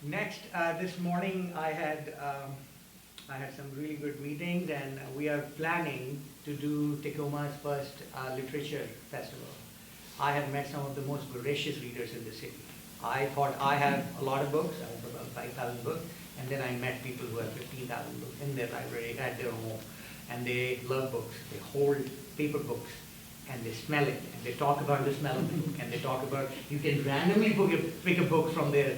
Next, this morning I had some really good meetings, and we are planning to do Tacoma's first literature festival. I have met some of the most voracious readers in the city. I thought I have a lot of books. I have about 5,000 books, and then I met people who have 15,000 books in their library, at their home, and they love books. They hold paper books, and they smell it, and they talk about the smell of the book, and they talk about, you can randomly pick a book from their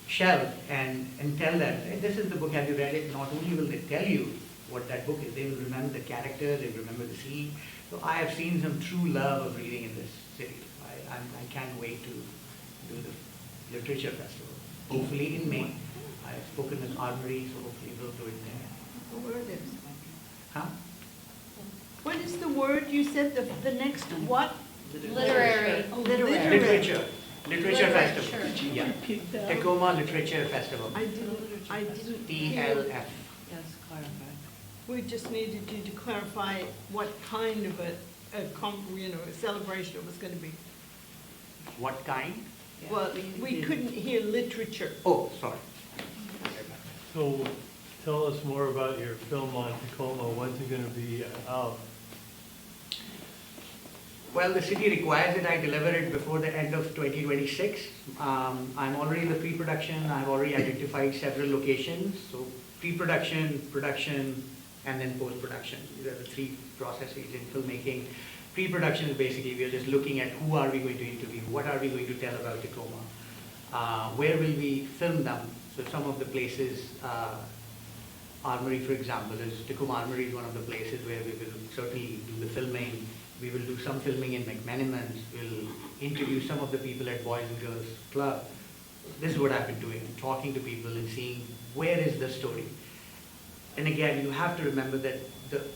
shelf and tell them, hey, this is the book, have you read it? Not only will they tell you what that book is, they will remember the character, they will remember the scene. So I have seen some true love of reading in this city. I can't wait to do the literature festival. Hopefully in May. I have spoken with Armory, so hopefully we'll do it there. The word is. Huh? What is the word you said, the next what? Literary. Literary. Literature. Literature Festival. Literature. Yeah. Repeat that. Tacoma Literature Festival. I didn't hear. TLF. We just needed you to clarify what kind of a celebration it was gonna be. What kind? Well, we couldn't hear literature. Oh, sorry. So tell us more about your film on Tacoma. When's it going to be out? Well, the city requires that I deliver it before the end of 2026. I'm already in the pre-production. I've already identified several locations. So pre-production, production, and then post-production. These are the three processes in filmmaking. Pre-production is basically we are just looking at who are we going to interview, what are we going to tell about Tacoma, where will we film them. So some of the places, Armory, for example, Tacoma Armory is one of the places where we will certainly do the filming. We will do some filming in McManamons. We'll interview some of the people at Boys and Girls Club. This is what I've been doing, talking to people and seeing where is the story. And again, you have to remember that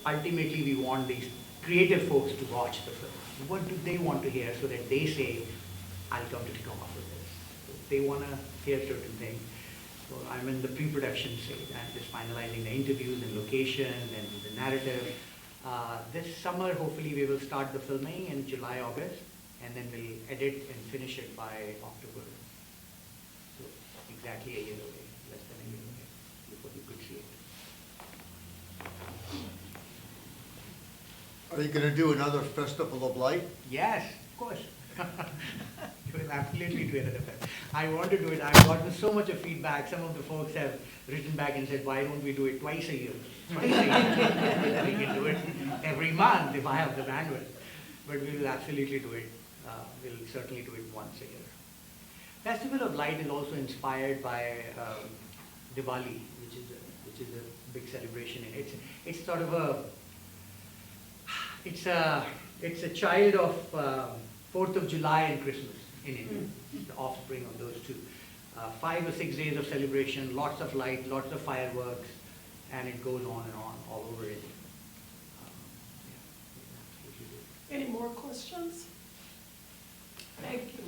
ultimately we want these creative folks to watch the film. What do they want to hear so that they say, I'll come to Tacoma for this. So they want to hear certain things. So I'm in the pre-production stage. I'm just finalizing the interviews and location and the narrative. This summer, hopefully, we will start the filming in July, August, and then we'll edit and finish it by October. So exactly a year away, less than a year away, before you could see it. Are you gonna do another Festival of Light? Yes, of course. You will absolutely do another film. I want to do it. I've gotten so much of feedback. Some of the folks have written back and said, why don't we do it twice a year? Twice a year. We can do it every month if I have the bandwidth. But we will absolutely do it. We'll certainly do it once a year. Festival of Light is also inspired by Diwali, which is a big celebration. And it's sort of it's a child of 4th of July and Christmas in India. It's the offspring of those two. 5 or 6 days of celebration, lots of light, lots of fireworks, and it goes on and on all over India. Any more questions? Thank you.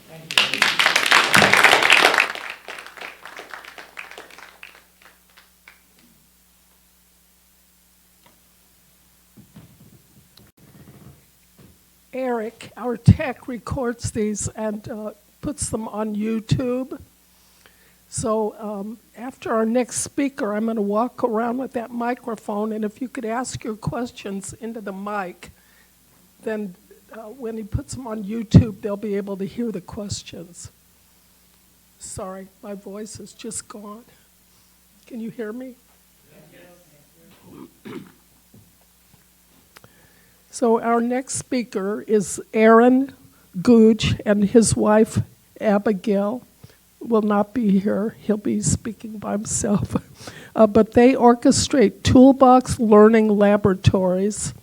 Thank you. Erik, our tech, records these and puts them on YouTube. So after our next speaker, I'm going to walk around with that microphone, and if you could ask your questions into the mic, then when he puts them on YouTube, they'll be able to hear the questions. Sorry, my voice is just gone. Can you hear me? So our next speaker is Aaron Gooch, and his wife, Abigail, will not be here. He'll be speaking by himself. But they orchestrate Toolbox Laboratories,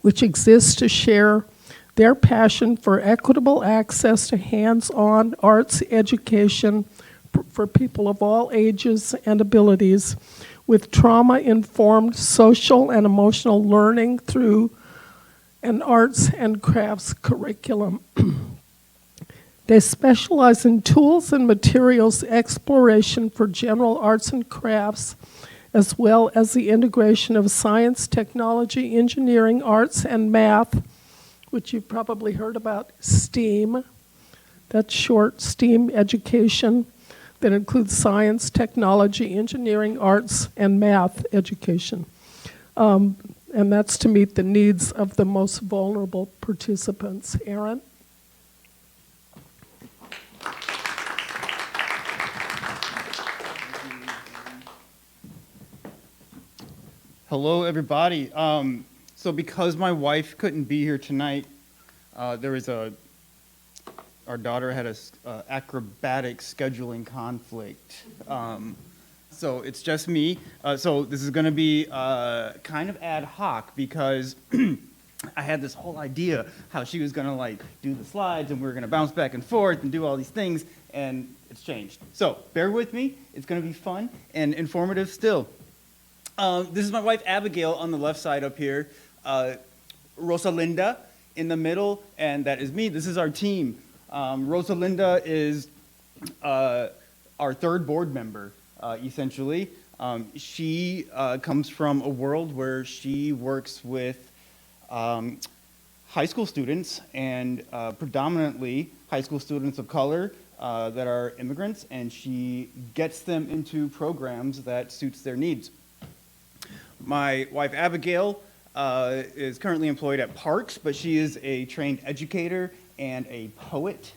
which exists to share their passion for equitable access to hands-on arts education for people of all ages and abilities, with trauma-informed social and emotional learning through an arts and crafts curriculum. They specialize in tools and materials exploration for general arts and crafts, as well as the integration of science, technology, engineering, arts, and math, which you've probably heard about, STEAM. That's short, STEAM education. That includes science, technology, engineering, arts, and math education. And that's to meet the needs of the most vulnerable participants. Aaron? Hello, everybody. So because my wife couldn't be here tonight, our daughter had a acrobatic scheduling conflict. So it's just me. So this is going to be kind of ad hoc because I had this whole idea how she was going to like do the slides and we were going to bounce back and forth and do all these things, and it's changed. So bear with me. It's going to be fun and informative still. This is my wife Abigail on the left side up here, Rosalinda in the middle, and that is me. This is our team. Rosalinda is our third board member, essentially. She comes from a world where she works with high school students and predominantly high school students of color that are immigrants, and she gets them into programs that suits their needs. My wife Abigail is currently employed at Parks, but she is a trained educator and a poet,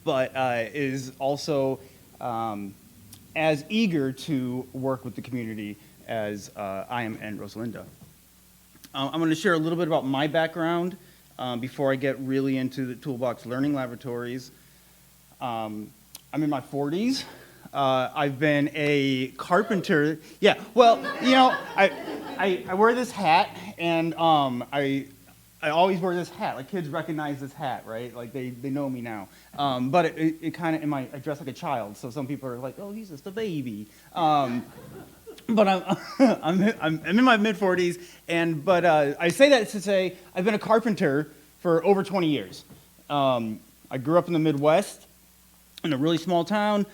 but is also as eager to work with the community as I am and Rosalinda. I'm going to share a little bit about my background before I get really into the Toolbox Learning Laboratories. I'm in my 40s. I've been a carpenter. Yeah, well, you know, I wear this hat, and I always wear this hat. Like, kids recognize this hat, right? Like, they know me now. But it kind of, I dress like a child, so some people are like, oh, he's just a baby. But I'm in my mid-40s, but I say that to say I've been a carpenter for over 20 years. I grew up in the Midwest, in a really small town,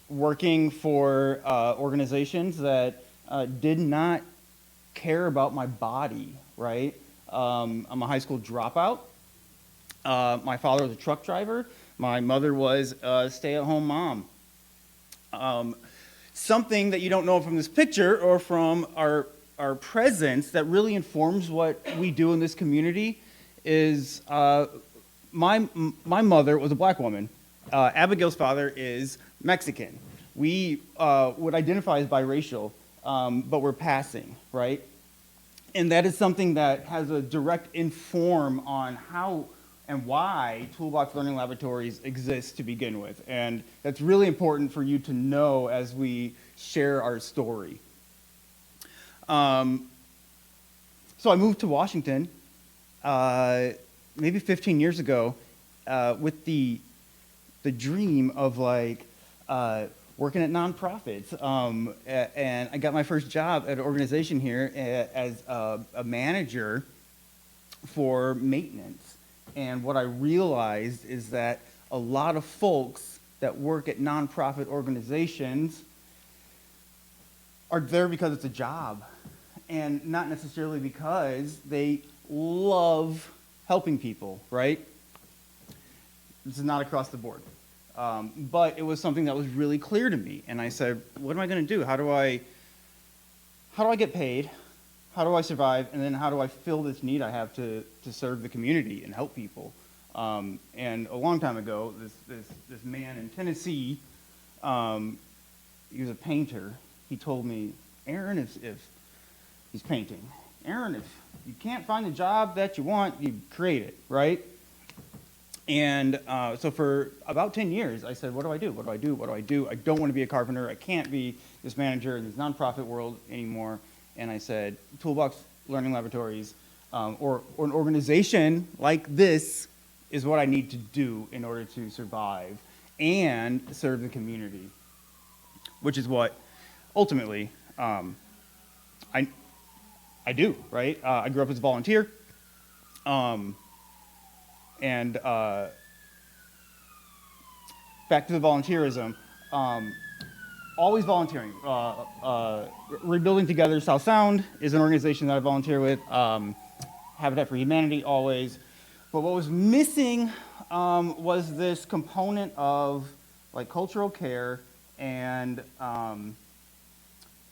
working for organizations that did not care about my body, right? I'm a high school dropout. My father was a truck driver. My mother was a stay-at-home mom. Something that you don't know from this picture or from our presence that really informs what we do in this community is my mother was a black woman. Abigail's father is Mexican. We would identify as biracial, but we're passing, right? And that is something that has a direct inform on how and why Toolbox Learning Laboratories exist to begin with. And that's really important for you to know as we share our story. So I moved to Washington maybe 15 years ago with the dream of like working at nonprofits. And I got my first job at an organization here as a manager for maintenance. And what I realized is that a lot of folks that work at nonprofit organizations are there because it's a job, and not necessarily because they love helping people, right? This is not across the board. But it was something that was really clear to me. And I said, what am I going to do? How do I get paid? How do I survive? And then how do I fill this need I have to serve the community and help people? And a long time ago, this man in Tennessee, he was a painter. He told me, Aaron, if he's painting, Aaron, if you can't find the job that you want, you create it, right? And so for about 10 years, I said, what do I do? What do I do? What do I do? I don't want to be a carpenter. I can't be this manager in this nonprofit world anymore. And I said, Toolbox Learning Laboratories, or an organization like this is what I need to do in order to survive and serve the community, which is what ultimately I do, right? I grew up as a volunteer. And back to the volunteerism, always volunteering. Rebuilding Together South Sound is an organization that I volunteer with. Habitat for Humanity, always. But what was missing was this component of like cultural care and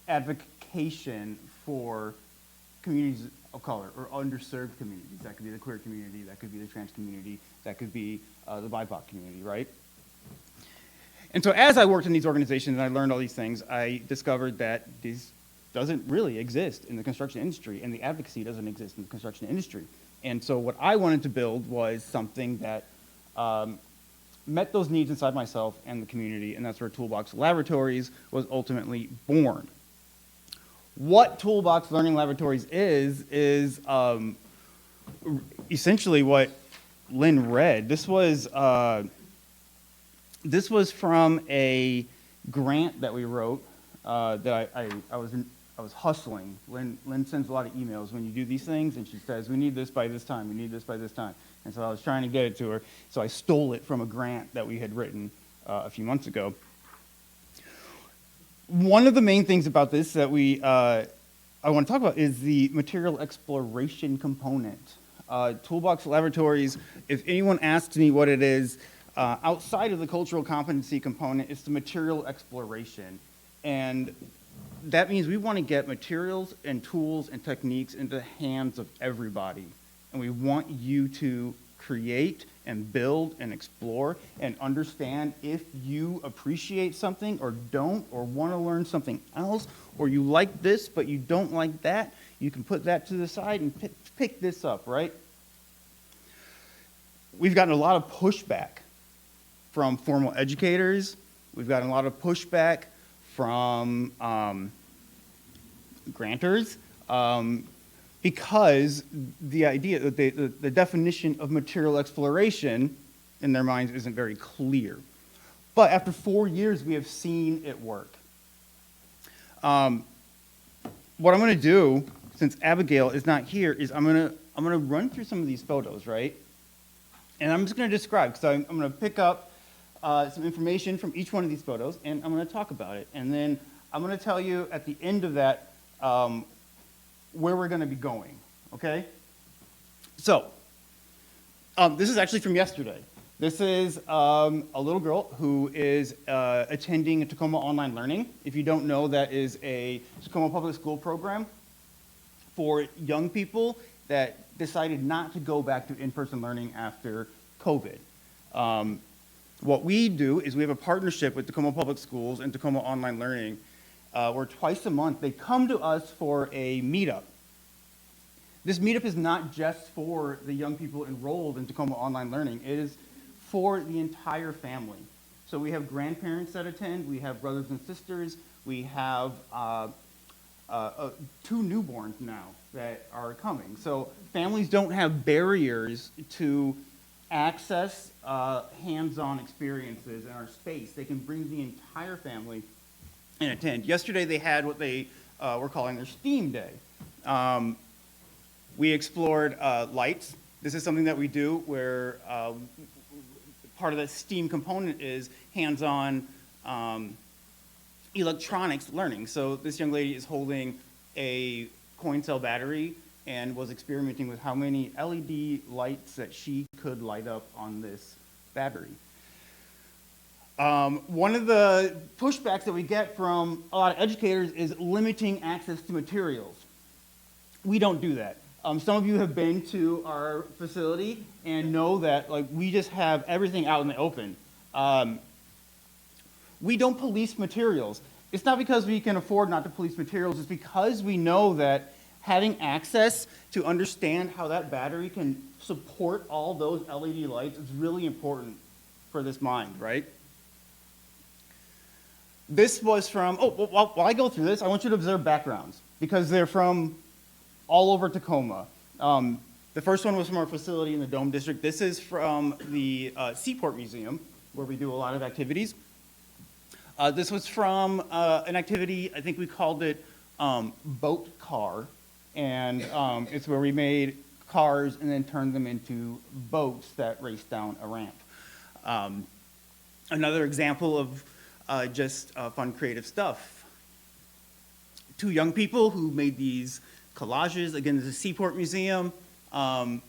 advocation for communities of color or underserved communities. That could be the queer community, that could be the trans community, that could be the BIPOC community, right? And so as I worked in these organizations and I learned all these things, I discovered that this doesn't really exist in the construction industry, and the advocacy doesn't exist in the construction industry. And so what I wanted to build was something that met those needs inside myself and the community, and that's where Toolbox Laboratories was ultimately born. What Toolbox Learning Laboratories is essentially what Lynn read. This was from a grant that we wrote that I was was hustling. Lynn sends a lot of emails when you do these things, and she says, we need this by this time, we need this by this time. And so I was trying to get it to her, so I stole it from a grant that we had written a few months ago. One of the main things about this that I want to talk about is the material exploration component. Toolbox Laboratories, if anyone asks me what it is, outside of the cultural competency component, it's the material exploration. And that means we want to get materials and tools and techniques into the hands of everybody. And we want you to create and build and explore and understand if you appreciate something or don't, or want to learn something else, or you like this but you don't like that, you can put that to the side and pick this up, right? We've gotten a lot of pushback from formal educators. We've gotten a lot of pushback from grantors, because the idea that the definition of material exploration in their minds isn't very clear. But after 4 years, we have seen it work. What I'm going to do, since Abigail is not here, is I'm going to run through some of these photos, right? And I'm just going to describe, because I'm going to pick up some information from each one of these photos, and I'm going to talk about it. And then I'm going to tell you at the end of that where we're going to be going, okay? So, this is actually from yesterday. This is a little girl who is attending Tacoma Online Learning. If you don't know, that is a Tacoma Public School program for young people that decided not to go back to in-person learning after COVID. What we do is we have a partnership with Tacoma Public Schools and Tacoma Online Learning, where twice a month they come to us for a meetup. This meetup is not just for the young people enrolled in Tacoma Online Learning. It is for the entire family. So we have grandparents that attend, we have brothers and sisters, we have 2 newborns now that are coming. So families don't have barriers to access hands-on experiences in our space. They can bring the entire family and attend. Yesterday they had what they were calling their STEAM Day. We explored lights. This is something that we do where part of the STEAM component is hands-on electronics learning. So this young lady is holding a coin cell battery and was experimenting with how many LED lights that she could light up on this battery. One of the pushbacks that we get from a lot of educators is limiting access to materials. We don't do that. Some of you have been to our facility and know that we just have everything out in the open. We don't police materials. It's not because we can afford not to police materials, it's because we know that having access to understand how that battery can support all those LED lights is really important for this mind, right? This was from, while I go through this, I want you to observe backgrounds, because they're from all over Tacoma. The first one was from our facility in the Dome District. This is from the Seaport Museum, where we do a lot of activities. This was from an activity, I think we called it Boat Car, and it's where we made cars and then turned them into boats that raced down a ramp. Another example of just fun, creative stuff. 2 young people who made these collages. Again, this is Seaport Museum. I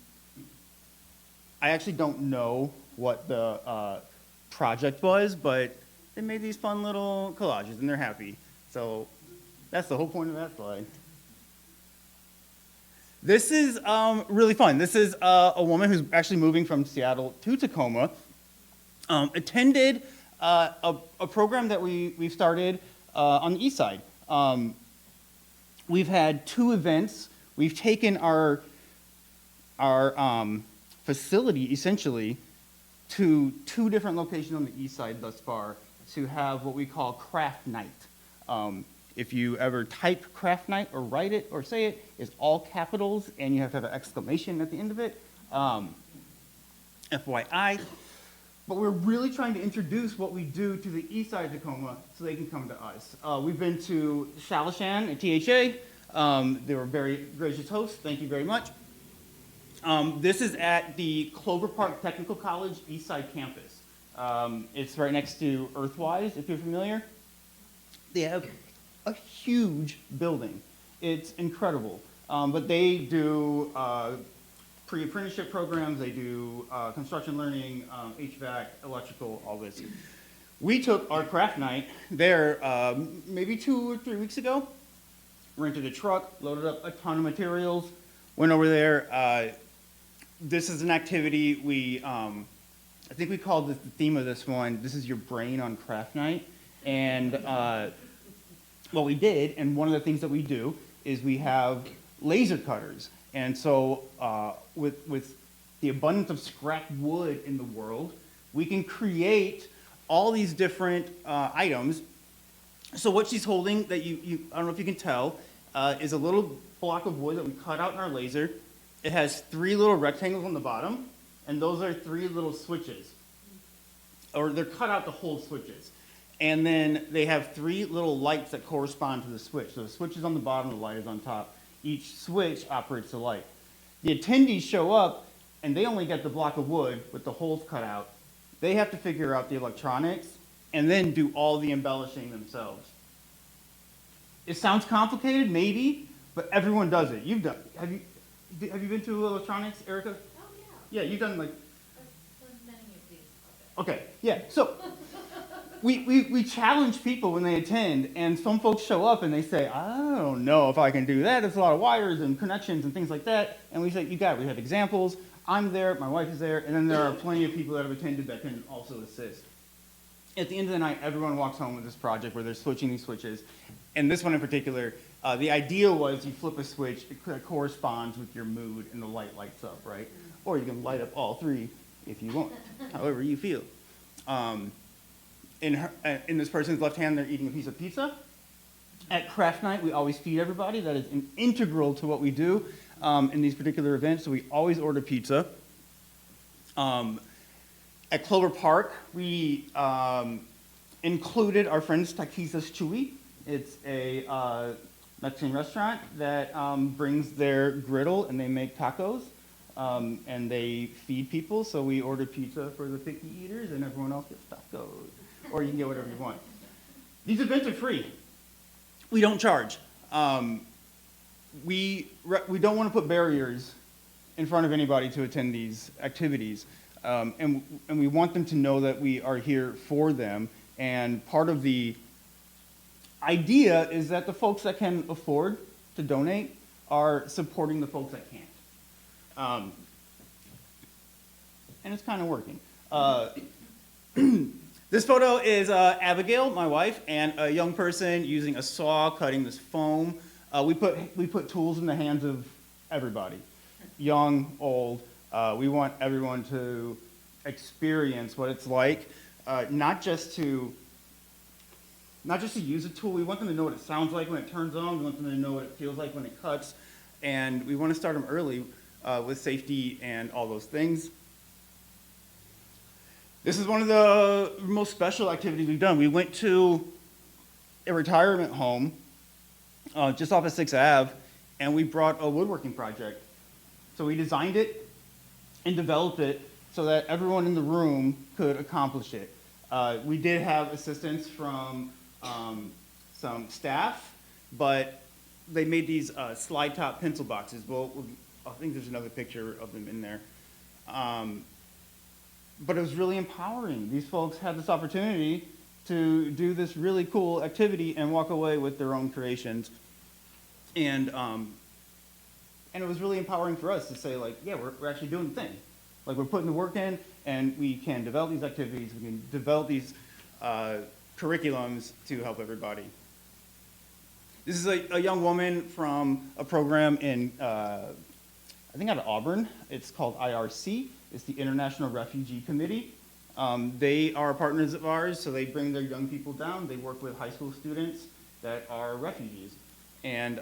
actually don't know what the project was, but they made these fun little collages, and they're happy. So that's the whole point of that slide. This is really fun. This is a woman who's actually moving from Seattle to Tacoma, attended a program that we've started on the east side. We've had 2 events. We've taken our facility, essentially, to 2 different locations on the east side thus far to have what we call craft night. If you ever type craft night or write it or say it, it's all capitals, and you have to have an exclamation at the end of it. FYI. but we're really trying to introduce what we do to the east side of Tacoma so they can come to us. We've been to Shalishan at THA. They were very gracious hosts. Thank you very much. This is at the Clover Park Technical College East Side campus. It's right next to Earthwise, if you're familiar. They have a huge building. It's incredible. But they do pre-apprenticeship programs, they do construction learning, HVAC, electrical, all this. We took our craft night there maybe 2 or 3 weeks ago, rented a truck, loaded up a ton of materials, went over there. This is an activity I think we called this, the theme of this one, this is your brain on craft night. And what we did, and one of the things that we do, is we have laser cutters. And so with the abundance of scrap wood in the world, we can create all these different items. So what she's holding, that I don't know if you can tell, is a little block of wood that we cut out in our laser. It has 3 little rectangles on the bottom, and those are 3 little switches. Or they're cut out to hold switches. And then they have 3 little lights that correspond to the switch. So the switch is on the bottom, the light is on top. Each switch operates the light. The attendees show up, and they only get the block of wood with the holes cut out. They have to figure out the electronics, and then do all the embellishing themselves. It sounds complicated, maybe, but everyone does it. Have you been to electronics, Erica? Oh, yeah. Yeah, you've done like. I've done many of these. Okay, yeah, so we challenge people when they attend, and some folks show up and they say, I don't know if I can do that. It's a lot of wires and connections and things like that. And we say, you got it. We have examples. I'm there, my wife is there, and then there are plenty of people that have attended that can also assist. At the end of the night, everyone walks home with this project where they're switching these switches. And this one in particular, the idea was you flip a switch, it corresponds with your mood, and the light lights up, right? Or you can light up all 3 if you want, however you feel. In this person's left hand, they're eating a piece of pizza. At craft night, we always feed everybody. That is integral to what we do in these particular events, so we always order pizza. At Clover Park, we included our friends Taquizas Chuy. It's a Mexican restaurant that brings their griddle and they make tacos. And they feed people, so we order pizza for the picky eaters and everyone else gets tacos. Or you can get whatever you want. These events are free. We don't charge. We don't want to put barriers in front of anybody to attend these activities. And we want them to know that we are here for them. And part of the idea is that the folks that can afford to donate are supporting the folks that can't. And it's kind of working. This photo is Abigail, my wife, and a young person using a saw cutting this foam. We put tools in the hands of everybody, young, old. We want everyone to experience what it's like, not just to use a tool. We want them to know what it sounds like when it turns on. We want them to know what it feels like when it cuts, and we want to start them early with safety and all those things. This is one of the most special activities we've done. We went to a retirement home just off of 6th Ave, and we brought a woodworking project. So we designed it and developed it so that everyone in the room could accomplish it. We did have assistance from some staff, but they made these slide top pencil boxes. Well, I think there's another picture of them in there. But it was really empowering. These folks had this opportunity to do this really cool activity and walk away with their own creations. And it was really empowering for us to say, like, yeah, we're actually doing the thing. Like, we're putting the work in, and we can develop these activities, we can develop these curriculums to help everybody. This is a young woman from a program in, I think out of Auburn. It's called IRC. It's the International Refugee Committee. They are partners of ours, so they bring their young people down. They work with high school students that are refugees. And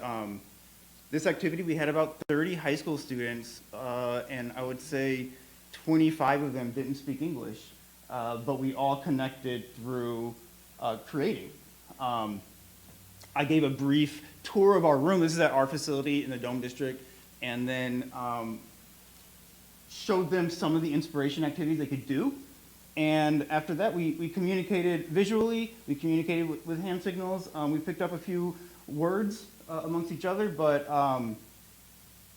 this activity, we had about 30 high school students, and I would say 25 of them didn't speak English. but we all connected through creating. I gave a brief tour of our room. This is at our facility in the Dome District, and then showed them some of the inspiration activities they could do. And after that, we communicated visually, we communicated with hand signals. We picked up a few words amongst each other, but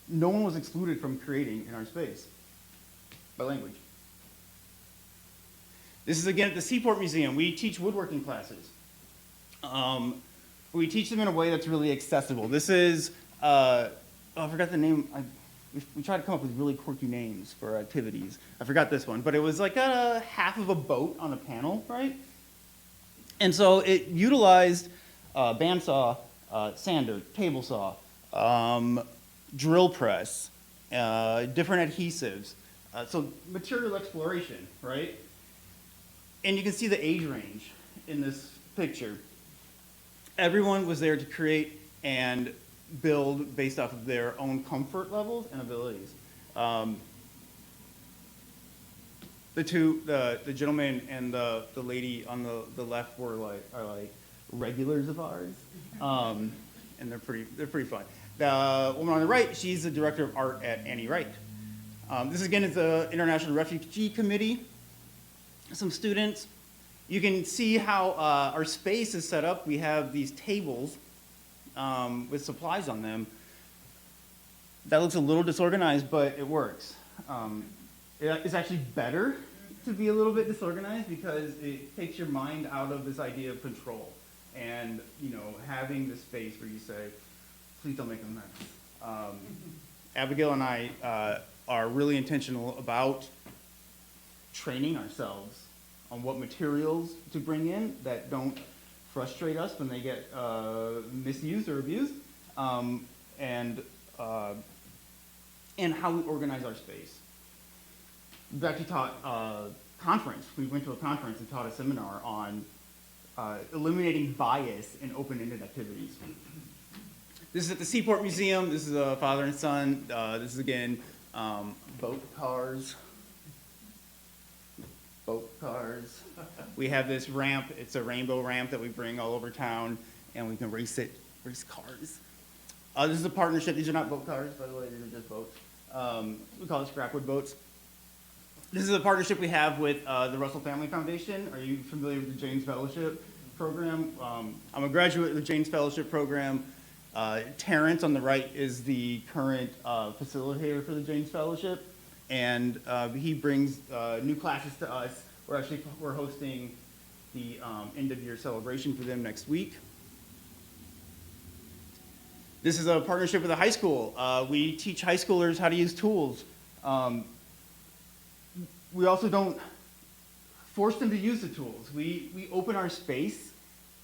no one was excluded from creating in our space by language. This is again at the Seaport Museum. We teach woodworking classes. We teach them in a way that's really accessible. This is, I forgot the name. We tried to come up with really quirky names for activities. I forgot this one, but it was like a half of a boat on a panel, right? And so it utilized bandsaw, sander, table saw, drill press, different adhesives. So material exploration, right? And you can see the age range in this picture. Everyone was there to create and build based off of their own comfort levels and abilities. The gentleman and the lady on the left are like regulars of ours, and they're pretty fun. The woman on the right, she's the director of art at Annie Wright. This again is the International Refugee Committee. Some students. You can see how our space is set up. We have these tables with supplies on them. That looks a little disorganized, but it works. It's actually better to be a little bit disorganized because it takes your mind out of this idea of control and, you know, having the space where you say, please don't make a mess. Abigail and I are really intentional about training ourselves on what materials to bring in that don't frustrate us when they get misused or abused, and how we organize our space. We've actually taught conference. We went to a conference and taught a seminar on eliminating bias in open-ended activities. This is at the Seaport Museum. This is a father and son. This is again boat cars. Boat cars. We have this ramp. It's a rainbow ramp that we bring all over town, and we can race cars. This is a partnership. These are not boat cars, by the way. These are just boats. We call it scrapwood boats. This is a partnership we have with the Russell Family Foundation. Are you familiar with the James Fellowship Program? I'm a graduate of the James Fellowship Program. Terrence on the right is the current facilitator for the James Fellowship. And he brings new classes to us. We're hosting the end of year celebration for them next week. This is a partnership with a high school. We teach high schoolers how to use tools. We also don't force them to use the tools. We open our space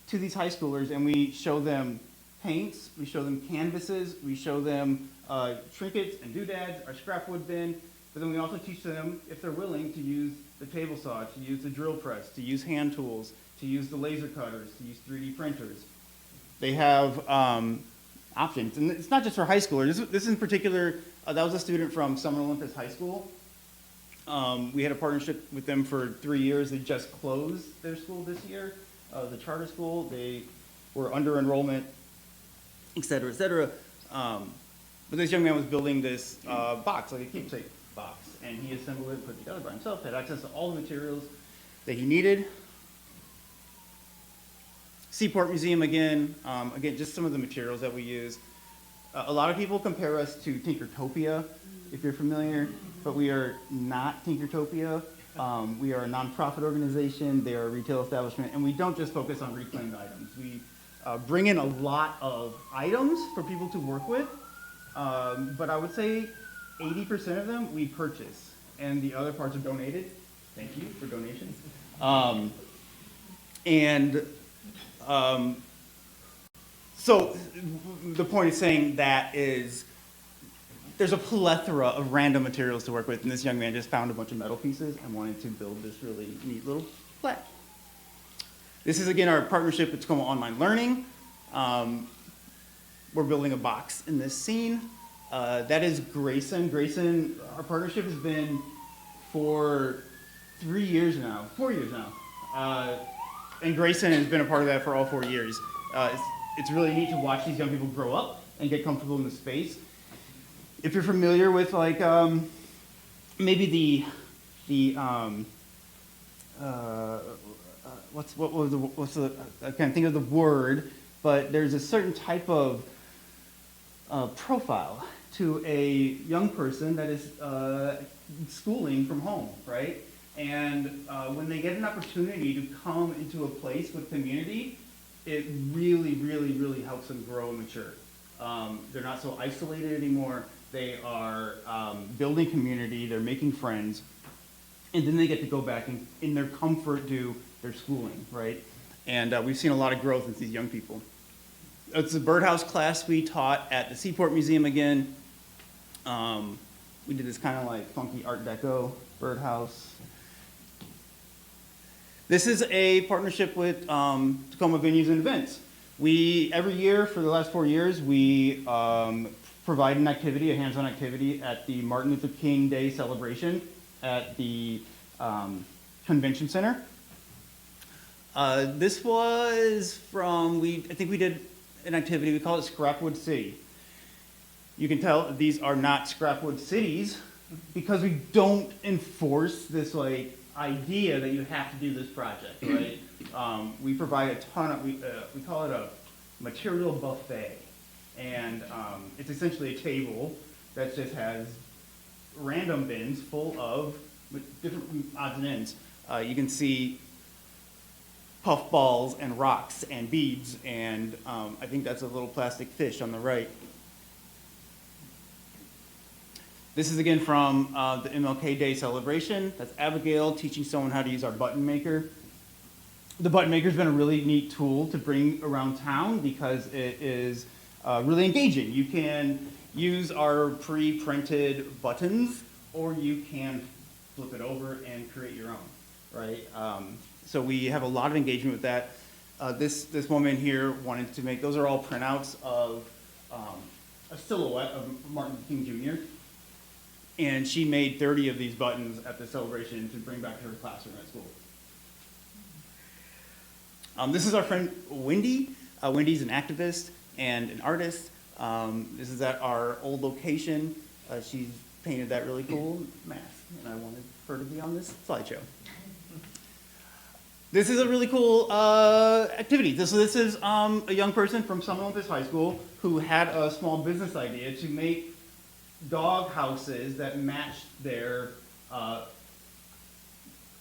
to these high schoolers and we show them paints, we show them canvases, we show them trinkets and doodads, our scrap wood bin. But then we also teach them, if they're willing, to use the table saw, to use the drill press, to use hand tools, to use the laser cutters, to use 3D printers. They have options. And it's not just for high schoolers. This in particular, that was a student from Summer Olympus High School. We had a partnership with them for 3 years. They just closed their school this year, the charter school. They were under enrollment, et cetera, et cetera. But this young man was building this box, like a keepsake box, and he assembled it, put it together by himself, had access to all the materials that he needed. Seaport Museum again, just some of the materials that we use. A lot of people compare us to Tinkertopia, if you're familiar, but we are not Tinkertopia. We are a nonprofit organization, they are a retail establishment, and we don't just focus on reclaimed items. We bring in a lot of items for people to work with, but I would say 80% of them we purchase, and the other parts are donated. Thank you for donations. So the point of saying that is there's a plethora of random materials to work with, and this young man just found a bunch of metal pieces and wanted to build this really neat little plaque. This is, again, our partnership with Tacoma Online Learning. We're building a box in this scene. That is Grayson. Grayson, our partnership has been for 4 years now. And Grayson has been a part of that for all 4 years. It's really neat to watch these young people grow up and get comfortable in the space. If you're familiar with like maybe I can't think of the word, but there's a certain type of profile to a young person that is schooling from home, right? And when they get an opportunity to come into a place with community, it really, really, really helps them grow and mature. They're not so isolated anymore. They are building community, they're making friends, and then they get to go back and in their comfort do their schooling, right? And we've seen a lot of growth in these young people. It's a birdhouse class we taught at the Seaport Museum again. We did this kind of like funky Art Deco birdhouse. This is a partnership with Tacoma Venues and Events. Every year for the last 4 years, we provide an activity, a hands-on activity at the Martin Luther King Day celebration at the Convention Center. This was from, I think we did an activity, we call it Scrapwood City. You can tell these are not Scrapwood cities because we don't enforce this like idea that you have to do this project, right? We provide a ton of, we call it a material buffet. And it's essentially a table that just has random bins full of different odds and ends. You can see puff balls and rocks and beads, and I think that's a little plastic fish on the right. This is again from the MLK Day celebration. That's Abigail teaching someone how to use our button maker. The button maker has been a really neat tool to bring around town because it is really engaging. You can use our pre-printed buttons, or you can flip it over and create your own, right? So we have a lot of engagement with that. This woman here wanted to make, those are all printouts of a silhouette of Martin Luther King Jr. And she made 30 of these buttons at the celebration to bring back to her classroom at school. This is our friend Wendy. Wendy's an activist and an artist. This is at our old location. She's painted that really cool mask, and I wanted her to be on this slideshow. This is a really cool activity. This is a young person from Summer Olympus High School who had a small business idea to make dog houses that matched their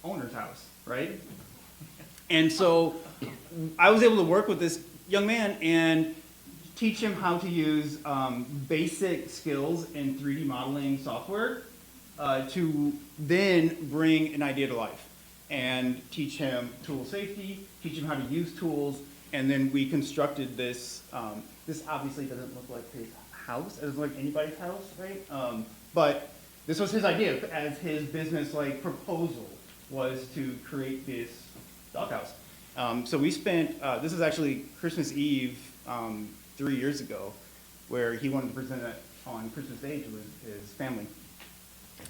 owner's house, right? And so I was able to work with this young man and teach him how to use basic skills in 3D modeling software to then bring an idea to life, and teach him tool safety, teach him how to use tools, and then we constructed this. This obviously doesn't look like his house, it doesn't look like anybody's house, right? But this was his idea as his business like proposal was to create this doghouse. So we spent, this is actually Christmas Eve 3 years ago, where he wanted to present it on Christmas Day to his family.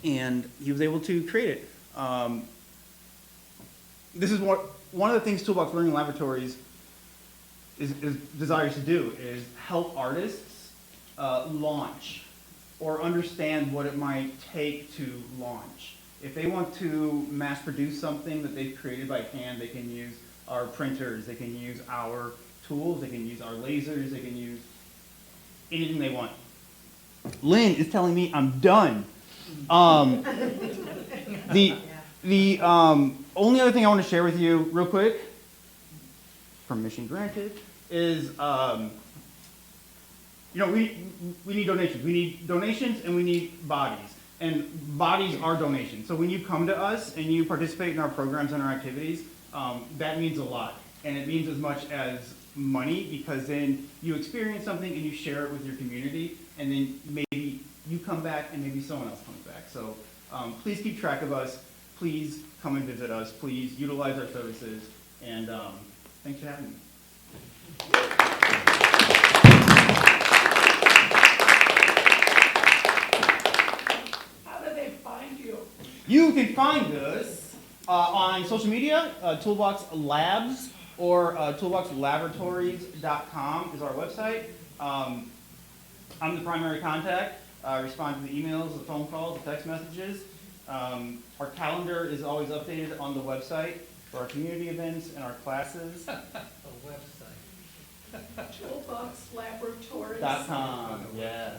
And he was able to create it. This is one of the things Toolbox Laboratories desires to do, is help artists launch or understand what it might take to launch. If they want to mass produce something that they've created by hand, they can use our printers, they can use our tools, they can use our lasers, they can use anything they want. Lynn is telling me I'm done. The only other thing I want to share with you real quick, permission granted, is we need donations. We need donations and we need bodies. And bodies are donations. So when you come to us and you participate in our programs and our activities, that means a lot. And it means as much as money, because then you experience something and you share it with your community, and then maybe you come back and maybe someone else comes back. So please keep track of us. Please come and visit us. Please utilize our services. And thanks for having me. How do they find you? You can find us On social media, Toolbox Labs or toolboxlaboratories.com is our website. I'm the primary contact. I respond to the emails, the phone calls, the text messages. Our calendar is always updated on the website for our community events and our classes. Toolbox Laboratories. .com, yeah.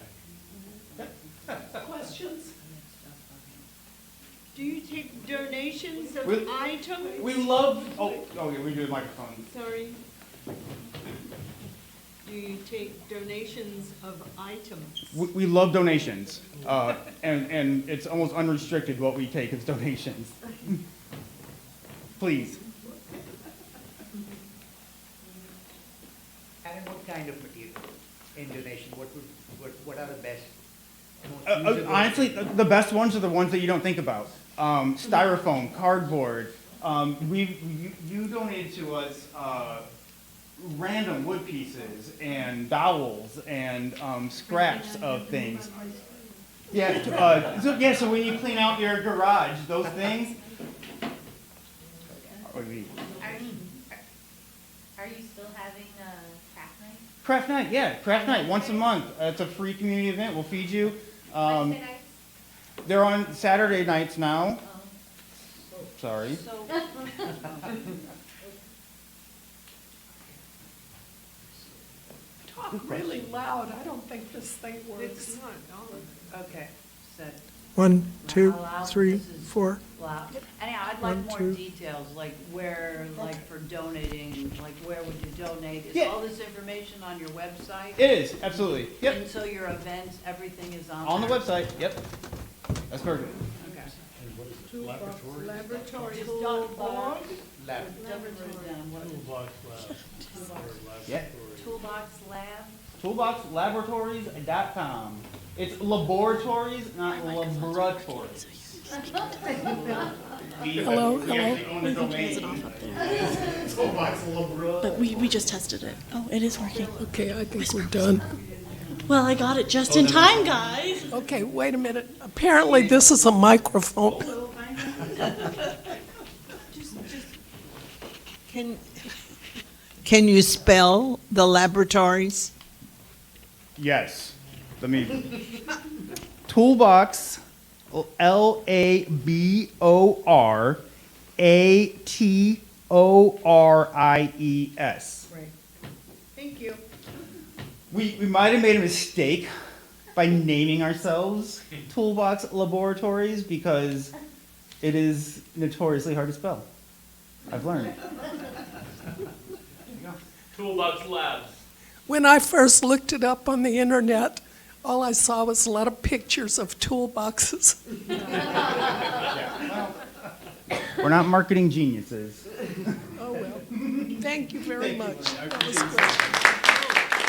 Questions? Do you take donations of We- items? We love, yeah, we do a microphone. Sorry. Do you take donations of items? We love donations, and it's almost unrestricted what we take as donations. Please. And what kind of material in donation? What are the best? most usable- Honestly, the best ones are the ones that you don't think about. Styrofoam, cardboard. You donated to us random wood pieces and dowels and scraps of things. Yeah, so when you clean out your garage, those things. What do you mean? Are you still having craft night? Craft night, yeah, craft night once a month. It's a free community event. We'll feed you. Wednesday nights? They're on Saturday nights now. Oh. Sorry. Talk really loud. I don't think this thing It's works. not, no. Okay, so. 1, 2, Allow- 3, this is 4. loud. Anyhow, I'd like 1, more 2. details, like where, like for donating, like where would you donate? Is Yeah. all this information on your website? It is, absolutely. Yep. And so your events, everything is On the there? website, yep. That's perfect. Okay. Toolbox Laboratories. Toolbox.org? Lab. Never wrote down what, Toolbox Labs. Yeah. Toolbox Lab? Toolboxlaboratories.com. It's laboratories, not laboratories. Hello, hello. But we just tested it. Oh, it is working. Okay, I think we're done. Well, I got it just in time, guys. Okay, wait a minute. Apparently, this is a microphone. Can you spell the laboratories? Yes. Let me. Toolbox, Laboratories. Right. Thank you. We might have made a mistake by naming ourselves Toolbox Laboratories because it is notoriously hard to spell. I've learned. Toolbox Labs. When I first looked it up on the internet, all I saw was a lot of pictures of toolboxes. We're not marketing geniuses. Oh, well. Thank you very much. I That was appreciate great.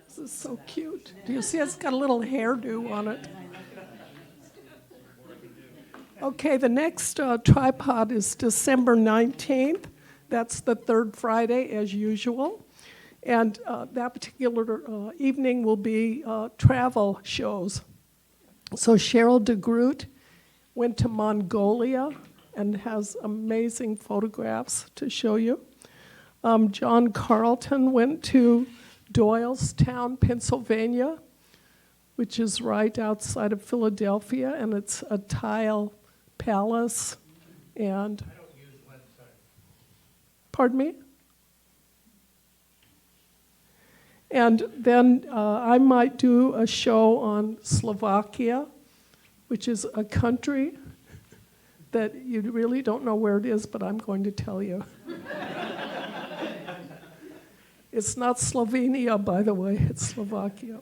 This is so cute. Do you see it's got a little hairdo on it? Okay, the next tripod is December 19th. That's the third Friday, as usual. And that particular evening will be travel shows. So Cheryl DeGroot went to Mongolia and has amazing photographs to show you. John Carlton went to Doylestown, Pennsylvania, which is right outside of Philadelphia, and it's a tile palace. And I don't use website. pardon me? And then I might do a show on Slovakia, which is a country that you really don't know where it is, but I'm going to tell you. It's not Slovenia, by the way, it's Slovakia.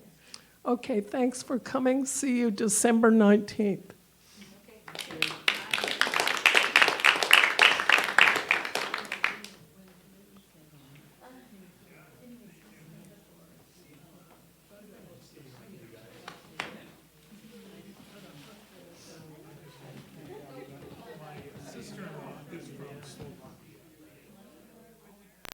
Okay, thanks for coming. See you December 19th. Okay.